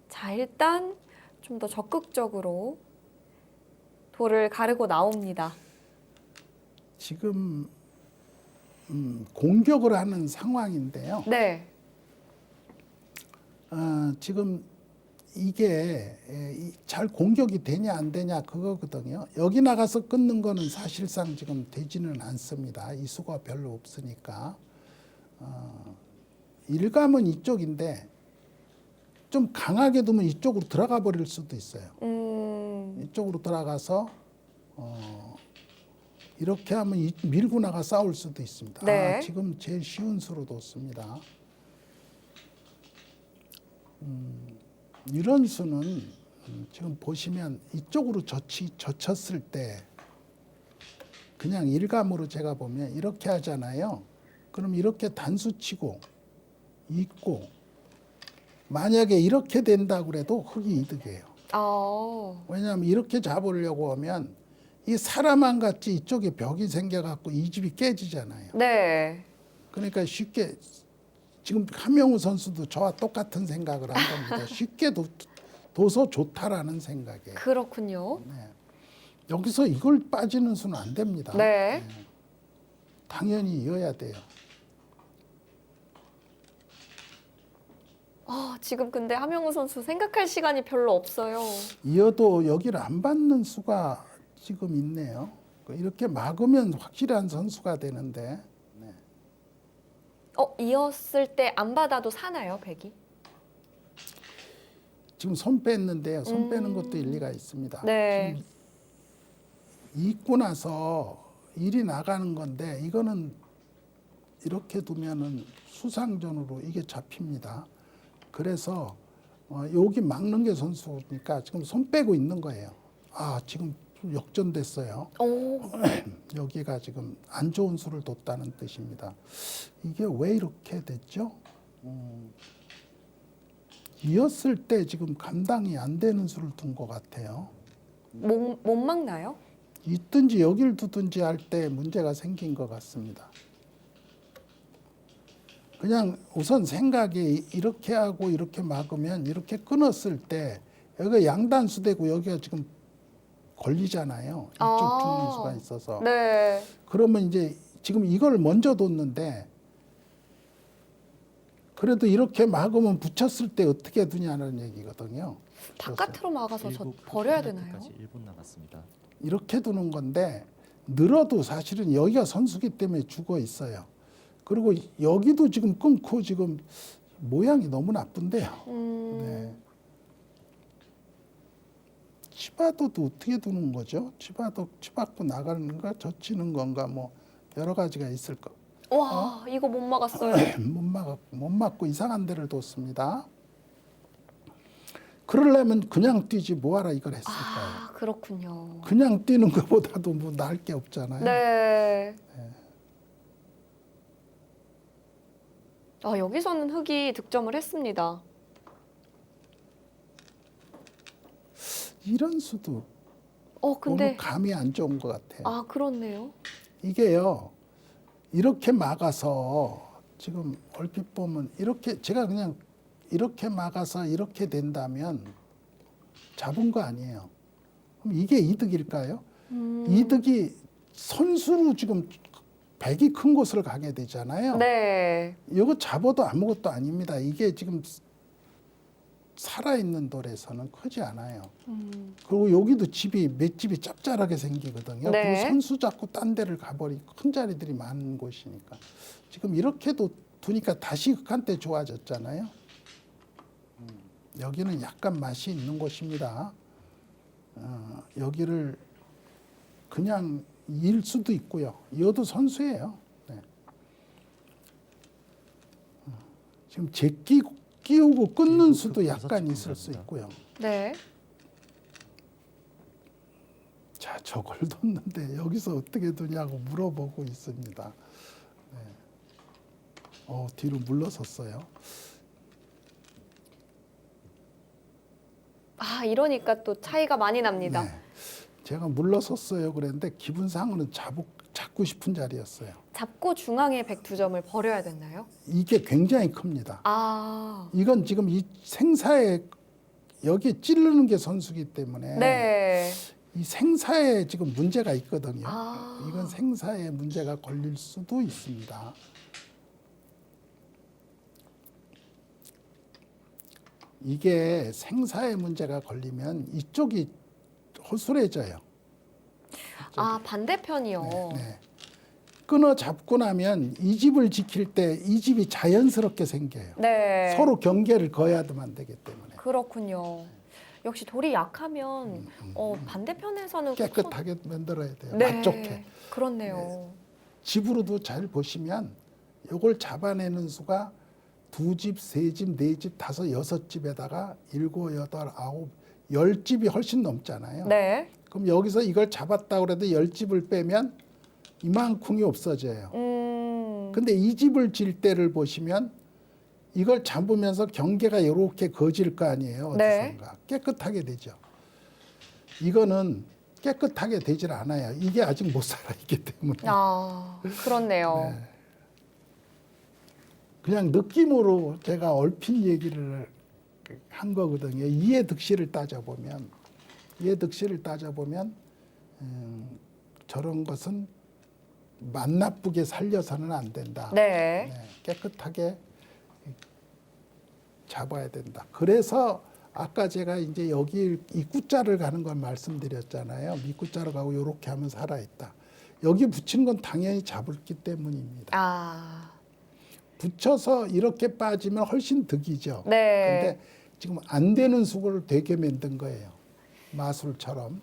자, 일단 좀 더 적극적으로 돌을 가르고 나옵니다. 지금 공격을 하는 상황인데요. 네. 지금 이게 잘 공격이 되냐 안 되냐 그거거든요. 여기 나가서 끊는 거는 사실상 지금 되지는 않습니다. 이 수가 별로 없으니까. 일감은 이쪽인데 좀 강하게 두면 이쪽으로 들어가 버릴 수도 있어요. 이쪽으로 들어가서 이렇게 하면 밀고 나가 싸울 수도 있습니다. 네. 지금 제일 쉬운 수로 뒀습니다. 이런 수는 지금 보시면 이쪽으로 젖혔을 때 그냥 일감으로 제가 보면 이렇게 하잖아요. 그럼 이렇게 단수 치고 있고 만약에 이렇게 된다고 해도 흙이 이득이에요. 왜냐하면 이렇게 잡으려고 하면 이 사람만 같이 이쪽에 벽이 생겨갖고 이 집이 깨지잖아요. 네. 그러니까 쉽게 지금 함영우 선수도 저와 똑같은 생각을 한 겁니다. 쉽게 둬서 좋다라는 생각에. 그렇군요. 네. 여기서 이걸 빠지는 수는 안 됩니다. 네. 당연히 이어야 돼요. 지금 근데 함영우 선수 생각할 시간이 별로 없어요. 이어도 여기를 안 받는 수가 지금 있네요. 이렇게 막으면 확실한 선수가 되는데. 네. 이었을 때 안 받아도 사나요, 백이? 지금 손 뺐는데요. 손 빼는 것도 일리가 있습니다. 네. 지금 잊고 나서 일이 나가는 건데 이거는 이렇게 두면은 수상전으로 이게 잡힙니다. 그래서 여기 막는 게 선수니까 지금 손 빼고 있는 거예요. 지금 역전됐어요. 오, 여기가 지금 안 좋은 수를 뒀다는 뜻입니다. 이게 왜 이렇게 됐죠? 이었을 때 지금 감당이 안 되는 수를 둔 것 같아요. 못 막나요? 있든지 여길 두든지 할 때 문제가 생긴 것 같습니다. 그냥 우선 생각이 이렇게 하고 이렇게 막으면 이렇게 끊었을 때 여기가 양단수되고 여기가 지금 걸리잖아요. 이쪽 중류수가 있어서. 네. 그러면 이제 지금 이걸 먼저 뒀는데 그래도 이렇게 막으면 붙였을 때 어떻게 두냐는 얘기거든요. 바깥으로 막아서 저 일곱 버려야 되나요? 끝까지 1분 남았습니다. 이렇게 두는 건데 늘어도 사실은 여기가 선수기 때문에 죽어 있어요. 그리고 여기도 지금 끊고 지금 모양이 너무 나쁜데요. 네. 치바도도 어떻게 두는 거죠? 치바도 치받고 나가는 건가 젖히는 건가 뭐 여러 가지가 있을 거. 와, 이거 못 막았어요. 못 맞고 이상한 데를 뒀습니다. 그러려면 그냥 뛰지 뭐하라 이걸 했을까요? 그렇군요. 그냥 뛰는 것보다도 뭐 나을 게 없잖아요. 네. 여기서는 흑이 득점을 했습니다. 이런 수도 근데 오늘 감이 안 좋은 것 같아요. 그렇네요. 이게요. 이렇게 막아서 지금 얼핏 보면 이렇게 제가 그냥 이렇게 막아서 이렇게 된다면 잡은 거 아니에요. 그럼 이게 이득일까요? 이득이 선수로 지금 백이 큰 곳을 가게 되잖아요. 네. 이거 잡아도 아무것도 아닙니다. 이게 지금 살아있는 돌에서는 크지 않아요. 그리고 여기도 맷집이 짭짤하게 생기거든요. 네. 그리고 선수 잡고 딴 데를 가버리고 큰 자리들이 많은 곳이니까. 지금 이렇게도 두니까 다시 흑한때 좋아졌잖아요. 여기는 약간 맛이 있는 곳입니다. 여기를 그냥 일 수도 있고요. 이어도 선수예요. 네. 지금 끼우고 끊는 수도 약간 있을 수 있고요. 네. 자, 저걸 뒀는데 여기서 어떻게 두냐고 물어보고 있습니다. 네. 뒤로 물러섰어요. 이러니까 또 차이가 많이 납니다. 네. 제가 물러섰어요 그랬는데 기분상으로는 잡고 싶은 자리였어요. 잡고 중앙에 102점을 버려야 되나요? 이게 굉장히 큽니다. 이건 지금 이 생사에 여기에 찌르는 게 선수기 때문에 네. 이 생사에 지금 문제가 있거든요. 아. 이건 생사에 문제가 걸릴 수도 있습니다. 이게 생사에 문제가 걸리면 이쪽이 허술해져요. 반대편이요. 네. 끊어 잡고 나면 이 집을 지킬 때 이 집이 자연스럽게 생겨요. 네. 서로 경계를 거야만 되기 때문에. 그렇군요. 역시 돌이 약하면 반대편에서는 깨끗하게 만들어야 돼요. 네. 맛 좋게. 그렇네요. 집으로도 잘 보시면 이걸 잡아내는 수가 2집, 3집, 4집, 5, 6집에다가 7, 8, 9, 10집이 훨씬 넘잖아요. 네. 그럼 여기서 이걸 잡았다고 해도 10집을 빼면 이만큼이 없어져요. 근데 이 집을 질 때를 보시면 이걸 잡으면서 경계가 이렇게 거질 거 아니에요. 네. 어디선가. 깨끗하게 되죠. 이거는 깨끗하게 되질 않아요. 이게 아직 못 살아있기 때문에. 그렇네요. 네. 그냥 느낌으로 제가 얼핏 얘기를 한 거거든요. 이해득실을 따져보면 저런 것은 맛나쁘게 살려서는 안 된다. 네. 네, 깨끗하게 잡아야 된다. 그래서 아까 제가 이제 여기 입구자를 가는 걸 말씀드렸잖아요. 밑구자로 가고 이렇게 하면 살아있다. 여기 붙이는 건 당연히 잡을기 때문입니다. 아, 붙여서 이렇게 빠지면 훨씬 득이죠. 네. 근데 지금 안 되는 수고를 되게 만든 거예요. 마술처럼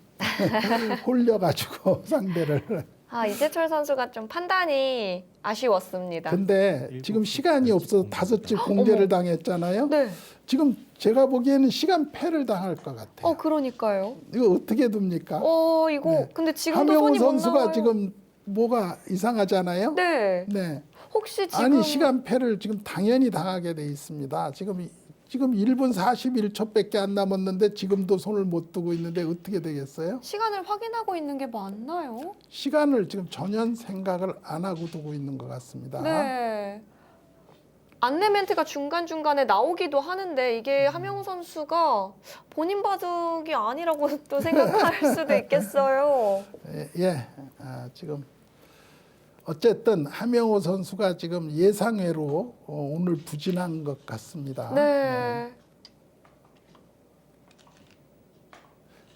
홀려가지고 상대를. 아, 이재철 선수가 좀 판단이 아쉬웠습니다. 근데 지금 시간이 없어서 5집 공제를 당했잖아요. 네. 지금 제가 보기에는 시간 패를 당할 것 같아요. 그러니까요. 이거 어떻게 둡니까? 이거 네. 근데 지금도 함영우 손이 못 선수가 나와요. 지금 뭐가 이상하잖아요. 네. 네. 혹시 지금 아니 시간 패를 지금 당연히 당하게 돼 있습니다. 지금 1분 41초밖에 안 남았는데 지금도 손을 못 두고 있는데 어떻게 되겠어요? 시간을 확인하고 있는 게 맞나요? 시간을 지금 전혀 생각을 안 하고 두고 있는 것 같습니다. 네. 안내 멘트가 중간중간에 나오기도 하는데 이게 함영우 선수가 본인 바둑이 아니라고 또 생각할 수도 있겠어요. 예, 지금 어쨌든 함영호 선수가 지금 예상외로 오늘 부진한 것 같습니다. 네.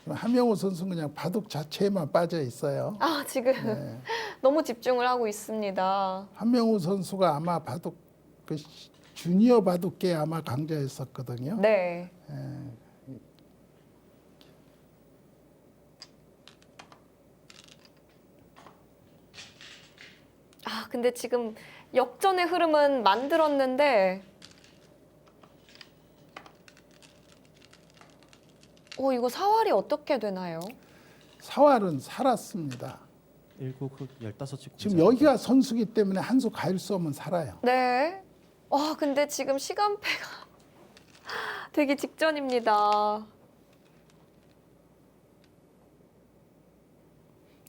함영호 선수는 그냥 바둑 자체에만 빠져 있어요. 아, 지금 네. 너무 집중을 하고 있습니다. 함영호 선수가 아마 바둑 그 주니어 바둑계 아마 강자였었거든요. 네. 아, 근데 지금 역전의 흐름은 만들었는데 이거 사활이 어떻게 되나요? 사활은 살았습니다. 1국 15집 지금 여기가 선수기 때문에 한 수 가일 수 없으면 살아요. 네. 근데 지금 시간패가 되기 직전입니다.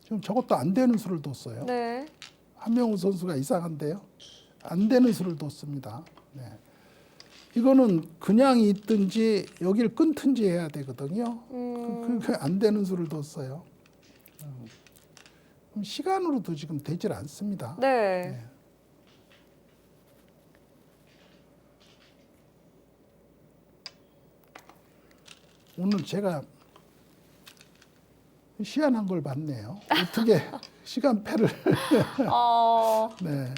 지금 저것도 안 되는 수를 뒀어요. 네. 함영우 선수가 이상한데요. 안 되는 수를 뒀습니다. 네. 이거는 그냥 있든지 여기를 끊든지 해야 되거든요. 안 되는 수를 뒀어요. 그럼 시간으로도 지금 되질 않습니다. 네. 오늘 제가 희한한 걸 봤네요. 어떻게 시간패를 네.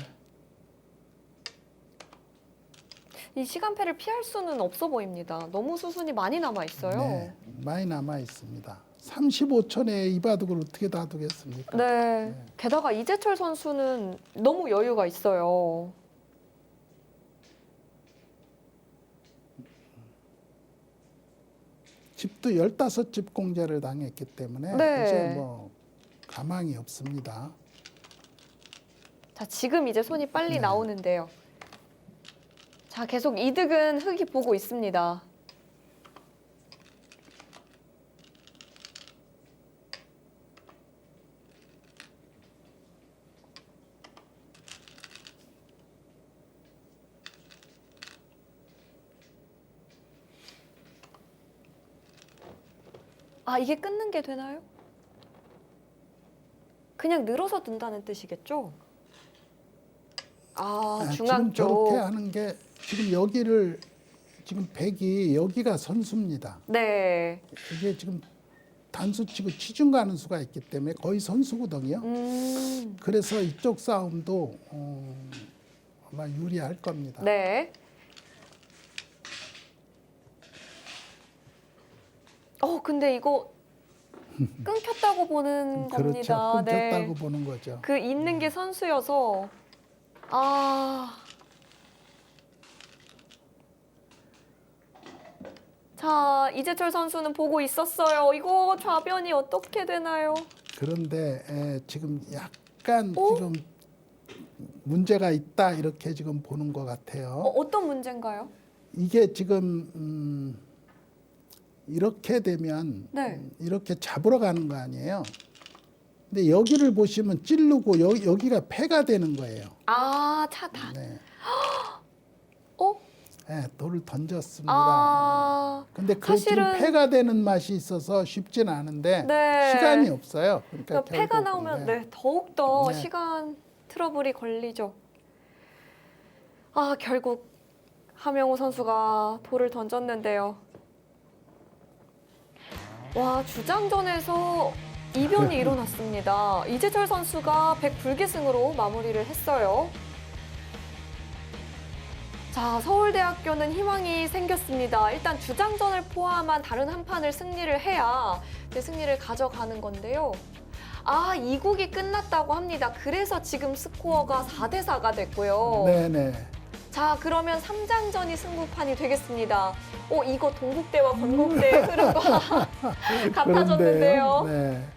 이 시간패를 피할 수는 없어 보입니다. 너무 수순이 많이 남아 있어요. 네, 많이 남아 있습니다. 35초 내에 이 바둑을 어떻게 다두겠습니까? 네. 게다가 이재철 선수는 너무 여유가 있어요. 집도 15집 공제를 당했기 때문에 네. 이제 뭐 가망이 없습니다. 자, 지금 이제 손이 빨리 네. 나오는데요. 자, 계속 이득은 흙이 보고 있습니다. 아, 이게 끊는 게 되나요? 그냥 늘어서 둔다는 뜻이겠죠? 아, 중앙 지금 저렇게 쪽. 하는 게 지금 여기를 지금 백이 여기가 선수입니다. 네. 이게 지금 단수 치고 치중 가는 수가 있기 때문에 거의 선수거든요. 그래서 이쪽 싸움도 아마 유리할 겁니다. 네. 근데 이거 끊겼다고 보는 그렇죠. 겁니다. 끊겼다고 네. 보는 거죠. 그 있는 게 선수여서 자, 이재철 선수는 보고 있었어요. 이거 좌변이 어떻게 되나요? 그런데 지금 약간 오? 지금 문제가 있다 이렇게 지금 보는 것 같아요. 어떤 문제인가요? 이게 지금 이렇게 되면 네. 이렇게 잡으러 가는 거 아니에요. 근데 여기를 보시면 찌르고 여기가 패가 되는 거예요. 차단. 네. 예, 돌을 던졌습니다. 아, 근데 그 지금 사실은- 패가 되는 맛이 있어서 쉽진 않은데 네. 시간이 없어요. 그러니까 패가 결국, 나오면 네. 네, 더욱더 네. 시간 트러블이 걸리죠. 아, 결국 하명우 선수가 돌을 던졌는데요. 와, 주장전에서 이변이 일어났습니다. 이재철 선수가 100불계승으로 마무리를 했어요. 자, 서울대학교는 희망이 생겼습니다. 일단 주장전을 포함한 다른 한 판을 승리를 해야 그 승리를 가져가는 건데요. 아, 2국이 끝났다고 합니다. 그래서 지금 스코어가 4대4가 됐고요. 네네. 자, 그러면 3장전이 승부판이 되겠습니다. 이거 동국대와 건국대의 흐름과 같아졌는데요. 네.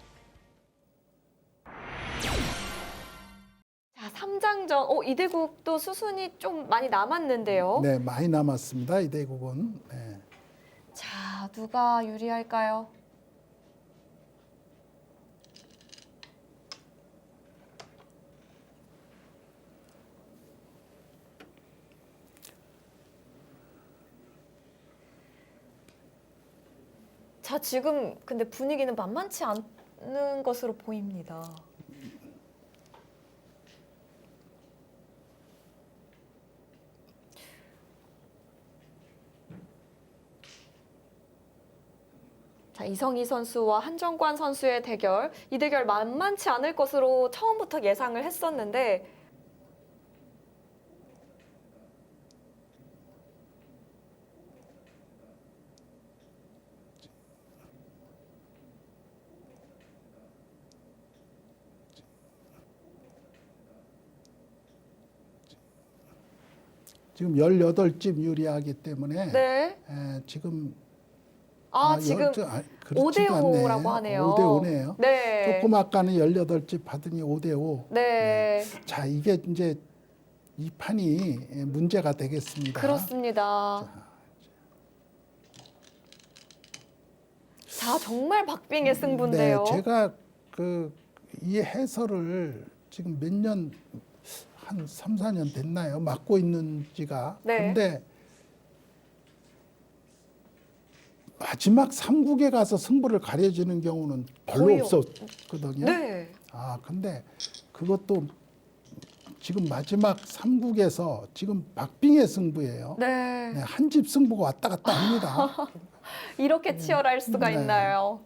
자, 3장전. 이대국도 수순이 좀 많이 남았는데요. 네, 많이 남았습니다. 이 대국은. 네. 자, 누가 유리할까요? 자, 지금 근데 분위기는 만만치 않은 것으로 보입니다. 자, 이성희 선수와 한정관 선수의 대결. 이 대결 만만치 않을 것으로 처음부터 예상을 했었는데 지금 18집 유리하기 때문에 네. 지금 지금 그렇지도 5대5라고 않네. 하네요. 5대5네요. 네. 조금 아까는 18집 받으니 5대5. 네. 자, 이게 이제 이 판이 문제가 되겠습니다. 그렇습니다. 자, 정말 박빙의 승부인데요. 네, 제가 이 해설을 지금 몇 년, 한 3, 4년 됐나요? 맡고 있는 지가. 네. 근데 마지막 3국에 가서 승부를 가려지는 경우는 별로 거의 없었거든요. 네. 근데 그것도 지금 마지막 3국에서 지금 박빙의 승부예요. 네. 네, 한 집 승부가 왔다 갔다 합니다. 이렇게 치열할 수가 네. 있나요?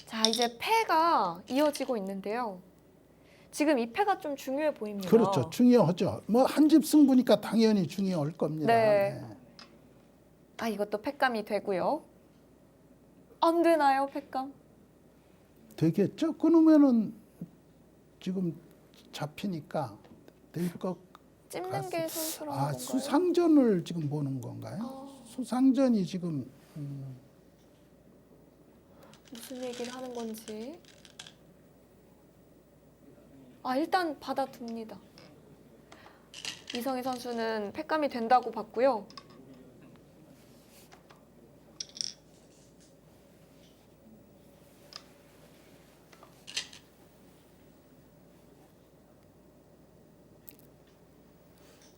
자, 이제 패가 이어지고 있는데요. 지금 이 패가 좀 중요해 보입니다. 그렇죠. 중요하죠. 뭐 한 집 승부니까 당연히 중요할 겁니다. 네. 네. 아, 이것도 패감이 되고요. 안 되나요, 패감? 되겠죠? 끊으면은 지금 잡히니까 될 것. 찝는 게 선수라는 건가요? 수상전을 지금 보는 건가요? 수상전이 지금 무슨 얘기를 하는 건지. 일단 받아둡니다. 이성희 선수는 패감이 된다고 봤고요.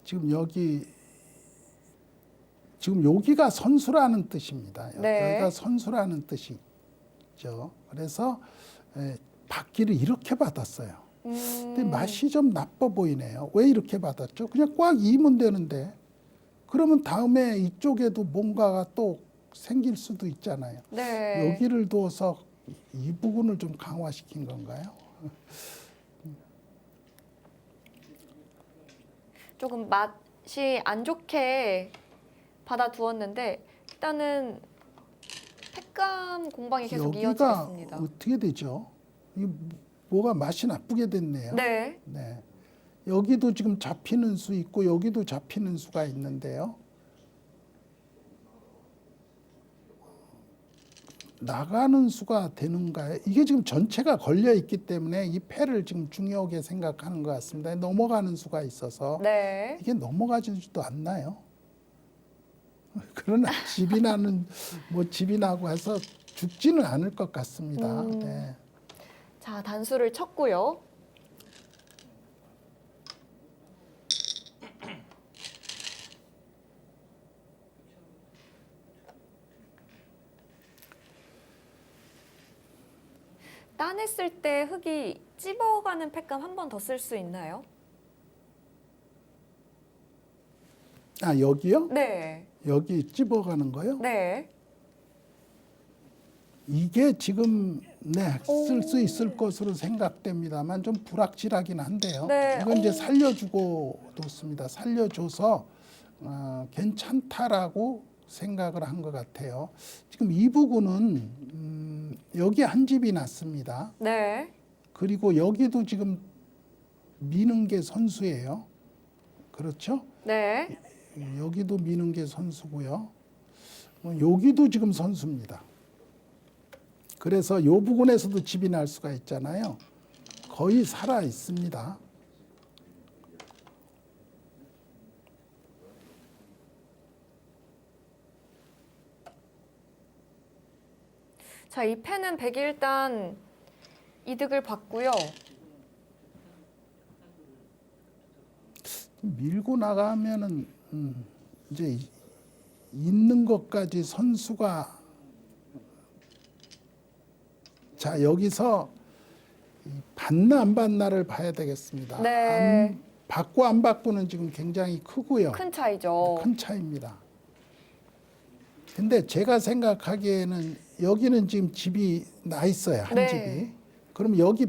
지금 여기가 선수라는 뜻입니다. 네. 여기가 선수라는 뜻이죠. 그래서 받기를 이렇게 받았어요. 근데 맛이 좀 나빠 보이네요. 왜 이렇게 받았죠? 그냥 꽉 이면 되는데 그러면 다음에 이쪽에도 뭔가가 또 생길 수도 있잖아요. 네. 여기를 두어서 이 부분을 좀 강화시킨 건가요? 조금 맛이 안 좋게 받아두었는데 일단은 패감 공방이 계속 여기가 이어지겠습니다. 어떻게 되죠? 이 뭐가 맛이 나쁘게 됐네요. 네. 네. 여기도 지금 잡히는 수 있고 여기도 잡히는 수가 있는데요. 나가는 수가 되는가요? 이게 지금 전체가 걸려 있기 때문에 이 패를 지금 중요하게 생각하는 것 같습니다. 넘어가는 수가 있어서 네. 이게 넘어가지도 않나요? 그러나 집이 나는 집이 나고 해서 죽지는 않을 것 같습니다. 네. 자, 단수를 쳤고요. 따냈을 때 흙이 찝어가는 팩감 한 번 더 쓸 수 있나요? 아, 여기요? 네. 여기 찝어가는 거요? 네. 이게 지금 쓸 수 오. 있을 것으로 생각됩니다만 좀 불확실하긴 한데요. 네. 이건 이제 오. 살려주고 놓습니다. 살려줘서 괜찮다라고 생각을 한 것 같아요. 지금 이 부분은 여기 한 집이 났습니다. 네. 그리고 여기도 지금 미는 게 선수예요. 그렇죠? 네. 여기도 미는 게 선수고요. 여기도 지금 선수입니다. 그래서 이 부분에서도 집이 날 수가 있잖아요. 거의 살아 있습니다. 자, 이 펜은 백이 일단 이득을 봤고요. 밀고 나가면은 이제 있는 것까지 선수가 자 여기서 받나 안 받나를 봐야 되겠습니다. 네. 받고 안 받고는 지금 굉장히 크고요. 큰 차이죠. 큰 차이입니다. 근데 제가 생각하기에는 여기는 지금 집이 나 있어요. 한 네. 집이. 그럼 여기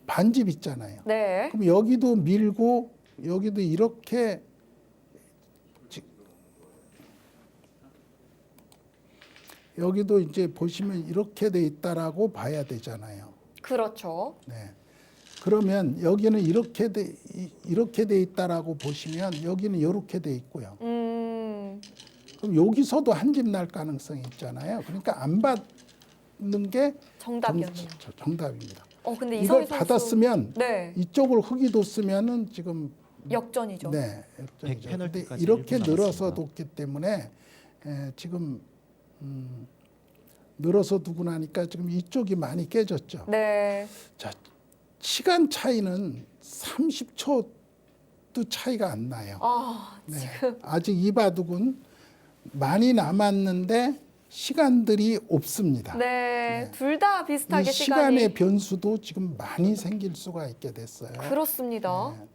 반집 있잖아요. 네. 그럼 여기도 밀고 여기도 이렇게 여기도 이제 보시면 이렇게 돼 있다라고 봐야 되잖아요. 그렇죠. 네. 그러면 여기는 이렇게 돼 있다라고 보시면 여기는 이렇게 돼 있고요. 그럼 여기서도 한 집 날 가능성이 있잖아요. 그러니까 안 받는 게 정답이었네요. 정답입니다. 근데 이걸 이성희 선수 받았으면 네. 이쪽을 흙이 뒀으면은 지금 역전이죠. 네, 역전이죠. 근데 페널티까지 이렇게 1분 늘어서 남았습니다. 뒀기 때문에 지금 늘어서 두고 나니까 지금 이쪽이 많이 깨졌죠. 네. 자, 시간 차이는 30초도 차이가 안 나요. 아, 네. 지금 아직 이 바둑은 많이 남았는데 시간들이 없습니다. 네. 둘 다 이 비슷하게 시간의 시간이 변수도 지금 많이 생길 수가 있게 됐어요. 그렇습니다. 네.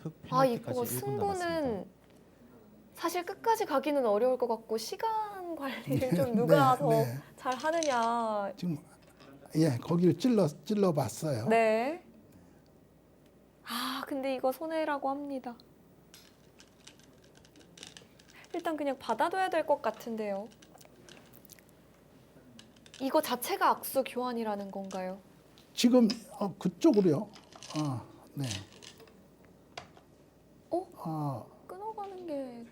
흑 아, 페널티까지 이거 1분 승부는 남았습니다. 사실 끝까지 가기는 어려울 것 같고 시간 관리를 좀 네, 누가 더 네. 잘 하느냐. 지금 거기를 찔러 봤어요. 네. 아, 근데 이거 손해라고 합니다. 일단 그냥 받아둬야 될 것 같은데요. 이거 자체가 악수 교환이라는 건가요? 지금 그쪽으로요. 네. 끊어가는 게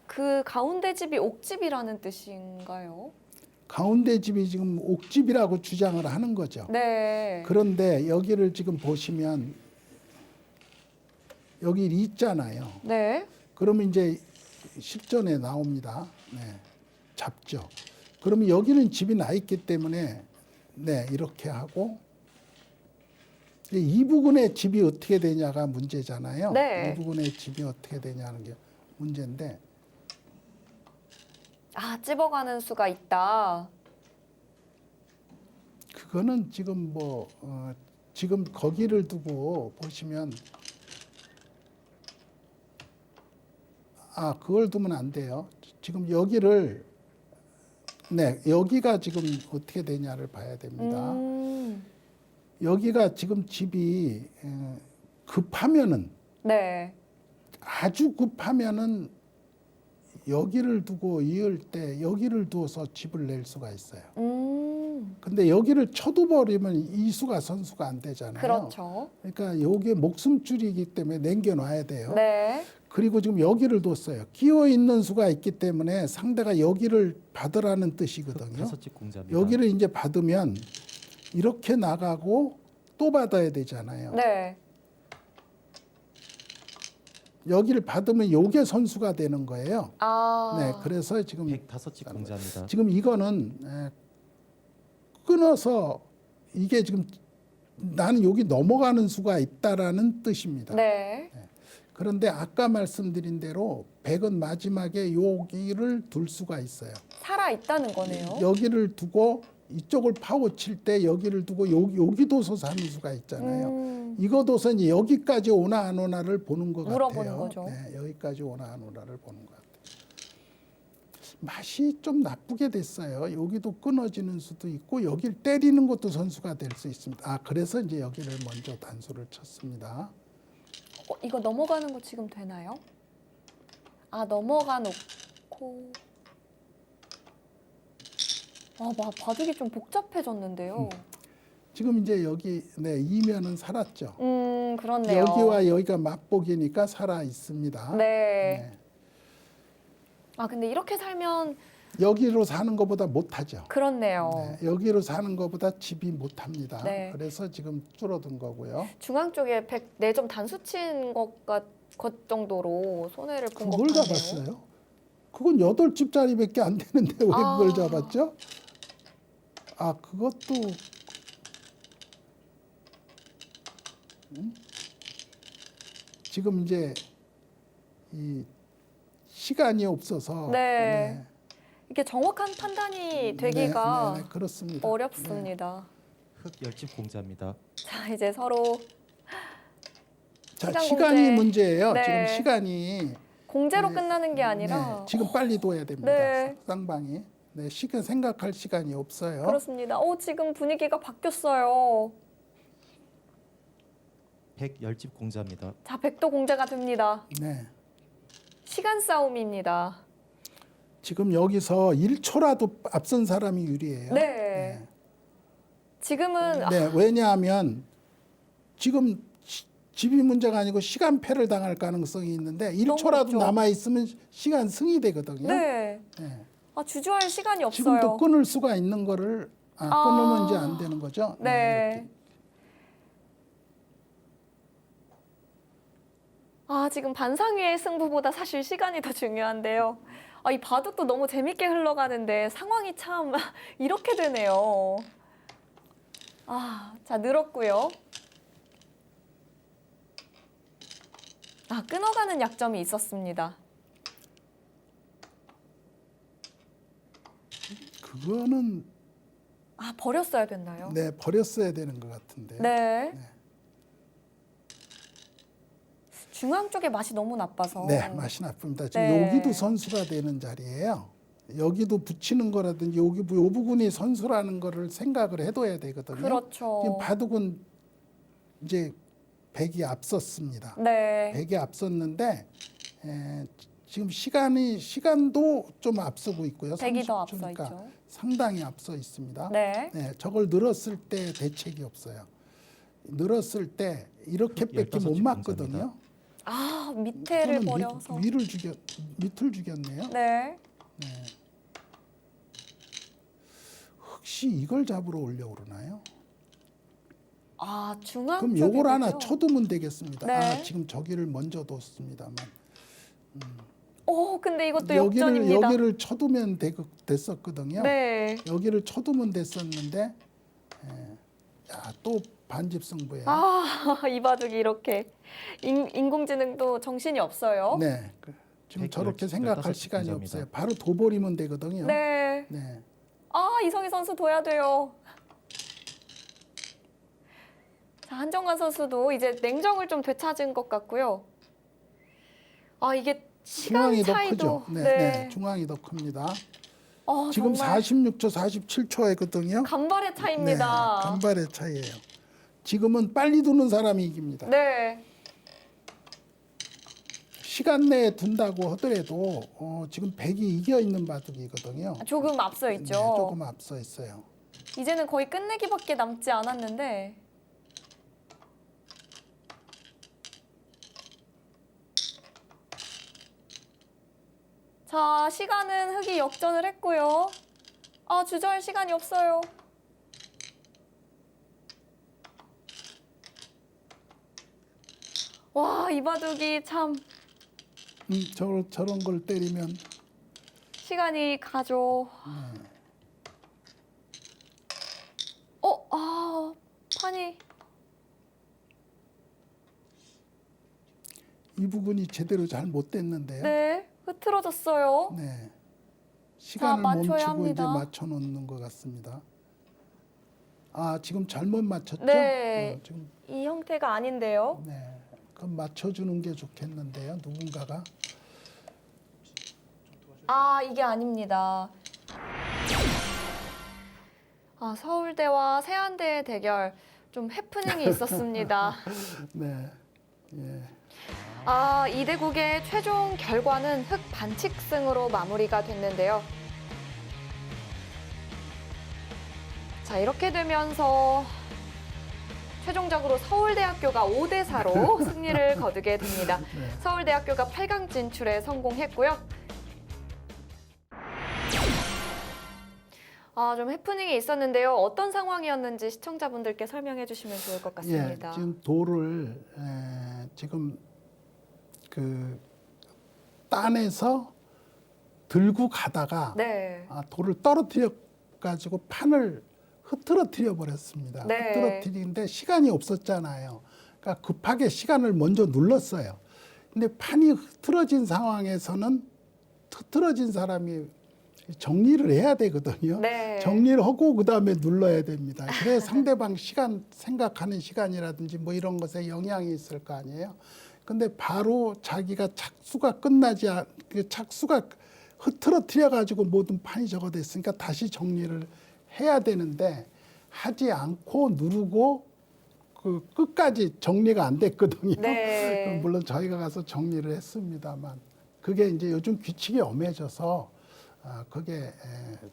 그 가운데 집이 옥집이라는 뜻인가요? 가운데 집이 지금 옥집이라고 주장을 하는 거죠. 네. 그런데 여기를 지금 보시면 여기 있잖아요. 네. 그러면 이제 실전에 나옵니다. 네. 잡죠. 그러면 여기는 집이 나 있기 때문에 네, 이렇게 하고 이 부분의 집이 어떻게 되냐가 문제잖아요. 네. 이 부분의 집이 어떻게 되냐는 게 문제인데 아, 찝어가는 수가 있다. 그거는 지금 지금 거기를 두고 보시면 그걸 두면 안 돼요. 지금 여기를 여기가 지금 어떻게 되냐를 봐야 됩니다. 여기가 지금 집이 급하면은 네. 아주 급하면은 여기를 두고 이을 때 여기를 두어서 집을 낼 수가 있어요. 근데 여기를 쳐둬버리면 이수가 선수가 안 되잖아요. 그렇죠. 그러니까 여기에 목숨줄이기 때문에 남겨놔야 돼요. 네. 그리고 지금 여기를 뒀어요. 끼어 있는 수가 있기 때문에 상대가 여기를 받으라는 뜻이거든요. 5집 공자입니다. 여기를 이제 받으면 이렇게 나가고 또 받아야 되잖아요. 네. 여기를 받으면 요게 선수가 되는 거예요. 아. 네, 그래서 지금 105집 공자입니다. 지금 이거는 끊어서 이게 지금 나는 여기 넘어가는 수가 있다라는 뜻입니다. 네. 그런데 아까 말씀드린 대로 백은 마지막에 여기를 둘 수가 있어요. 살아 있다는 거네요. 여기를 두고 이쪽을 파고칠 때 여기를 두고 여기도 솟아는 수가 있잖아요. 이거도서 이제 여기까지 오나 안 오나를 보는 것 물어보는 같아요. 거죠. 네, 여기까지 오나 안 오나를 보는 것 같아요. 맛이 좀 나쁘게 됐어요. 여기도 끊어지는 수도 있고 여기를 때리는 것도 선수가 될 수 있습니다. 아, 그래서 이제 여기를 먼저 단수를 쳤습니다. 이거 넘어가는 거 지금 되나요? 아, 넘어가 놓고. 바둑이 좀 복잡해졌는데요. 지금 이제 여기 이면은 살았죠. 그렇네요. 여기와 여기가 맞복이니까 살아 있습니다. 네. 아, 근데 이렇게 살면 여기로 사는 것보다 못하죠. 그렇네요. 네, 여기로 사는 것보다 집이 못합니다. 네. 그래서 지금 줄어든 거고요. 중앙 쪽에 104점 단수 친 것 정도로 손해를 본 것 그걸 같네요. 잡았어요. 그건 8집짜리밖에 안 되는데 왜 그걸 아. 잡았죠? 아, 그것도 지금 이제 이 시간이 없어서 네. 이게 정확한 판단이 되기가 네, 그렇습니다. 어렵습니다. 흑 10집 공자입니다. 자, 이제 서로 자, 시간 시간이 공제. 문제예요. 네. 지금 시간이 공제로 네, 끝나는 게 아니라 네, 지금 빨리 둬야 됩니다. 네. 쌍방이. 네, 시간 생각할 시간이 없어요. 그렇습니다. 지금 분위기가 바뀌었어요. 110집 공자입니다. 자, 백도 공제가 됩니다. 네. 시간 싸움입니다. 지금 여기서 1초라도 앞선 사람이 유리해요. 네. 지금은 네, 왜냐하면 지금 집이 문제가 아니고 시간패를 당할 가능성이 있는데 1초라도 높죠. 남아 있으면 시간 승이 되거든요. 네. 네. 주저할 시간이 지금 또 없어요. 끊을 수가 있는 거를 끊으면 이제 안 되는 거죠. 네. 이렇게. 지금 반상회의 승부보다 사실 시간이 더 중요한데요. 이 바둑도 너무 재밌게 흘러가는데 상황이 참 이렇게 되네요. 자, 늘었고요. 끊어가는 약점이 있었습니다. 그거는 버렸어야 됐나요? 네, 버렸어야 되는 것 같은데. 네. 중앙 쪽의 맛이 너무 나빠서. 네, 맛이 나쁩니다. 지금 네. 여기도 선수가 되는 자리예요. 여기도 붙이는 거라든지 여기 요 부분이 선수라는 거를 생각을 해둬야 되거든요. 그렇죠. 지금 바둑은 이제 백이 앞섰습니다. 네. 백이 앞섰는데 지금 시간도 좀 앞서고 있고요. 백이 더 앞서 30초니까 있죠. 상당히 앞서 있습니다. 네. 저걸 늘었을 때 대책이 없어요. 늘었을 때 이렇게밖에 못 15집 맞거든요. 밑에를 저는 버려서. 밑을 죽였네요. 네. 혹시 이걸 잡으러 오려고 그러나요? 중앙 그럼 쪽이군요. 요걸 하나 쳐두면 되겠습니다. 네. 지금 저기를 먼저 뒀습니다만 근데 이것도 역전입니다. 여기를 쳐두면 됐었거든요. 네. 여기를 쳐두면 됐었는데 또 반집 승부예요. 이 바둑이 이렇게 인공지능도 정신이 없어요. 네, 지금 저렇게 생각할 15 시간이 분자입니다. 없어요. 바로 둬버리면 되거든요. 네. 네. 이성희 선수 둬야 돼요. 자, 한정관 선수도 이제 냉정을 좀 되찾은 것 같고요. 이게 시간 중앙이 더 차이도. 크죠. 네, 중앙이 더 큽니다. 지금 정말 46초, 47초였거든요. 간발의 차이입니다. 네, 간발의 차이예요. 지금은 빨리 두는 사람이 이깁니다. 네. 시간 내에 둔다고 하더라도 지금 백이 이겨 있는 바둑이거든요. 조금 앞서 있죠. 네, 조금 앞서 있어요. 이제는 거의 끝내기밖에 남지 않았는데. 자, 시간은 흑이 역전을 했고요. 주저할 시간이 없어요. 와, 이 바둑이 참 저런 걸 때리면 시간이 가죠. 판이 이 부분이 제대로 잘 못 됐는데요. 네, 흐트러졌어요. 네. 시간을 맞춰야 멈추고 합니다. 이제 맞춰 놓는 것 같습니다. 아, 지금 잘못 맞췄죠? 네. 지금 이 형태가 아닌데요. 네. 그럼 맞춰주는 게 좋겠는데요. 누군가가. 아, 이게 아닙니다. 아, 서울대와 세안대의 대결 좀 해프닝이 있었습니다. 네. 예. 아, 이 대국의 최종 결과는 흑 반칙승으로 마무리가 됐는데요. 자, 이렇게 되면서 최종적으로 서울대학교가 5대 4로 승리를 거두게 됩니다. 네. 서울대학교가 8강 진출에 성공했고요. 아, 좀 해프닝이 있었는데요. 어떤 상황이었는지 시청자분들께 설명해 주시면 좋을 것 같습니다. 예, 지금 돌을 지금 그 딴에서 들고 가다가 네. 돌을 떨어뜨려 가지고 판을 흐트러뜨려 버렸습니다. 네. 흐트러뜨리는데 시간이 없었잖아요. 그러니까 급하게 시간을 먼저 눌렀어요. 근데 판이 흐트러진 상황에서는 흐트러진 사람이 정리를 해야 되거든요. 네. 정리를 하고 그다음에 눌러야 됩니다. 그래 상대방 시간 생각하는 시간이라든지 뭐 이런 것에 영향이 있을 거 아니에요. 근데 바로 자기가 착수가 끝나지 그 착수가 흐트러뜨려 가지고 모든 판이 저거 됐으니까 다시 정리를 해야 되는데 하지 않고 누르고 그 끝까지 정리가 안 됐거든요. 네. 물론 저희가 가서 정리를 했습니다만 그게 이제 요즘 규칙이 엄해져서 그게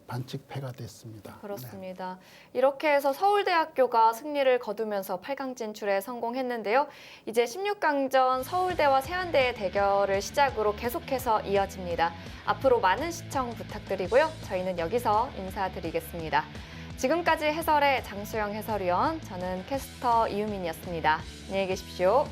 반칙패가 됐습니다. 그렇습니다. 이렇게 해서 서울대학교가 승리를 거두면서 8강 진출에 성공했는데요. 이제 16강전 서울대와 세안대의 대결을 시작으로 계속해서 이어집니다. 앞으로 많은 시청 부탁드리고요. 저희는 여기서 인사드리겠습니다. 지금까지 해설의 장수영 해설위원, 저는 캐스터 이유민이었습니다. 안녕히 계십시오.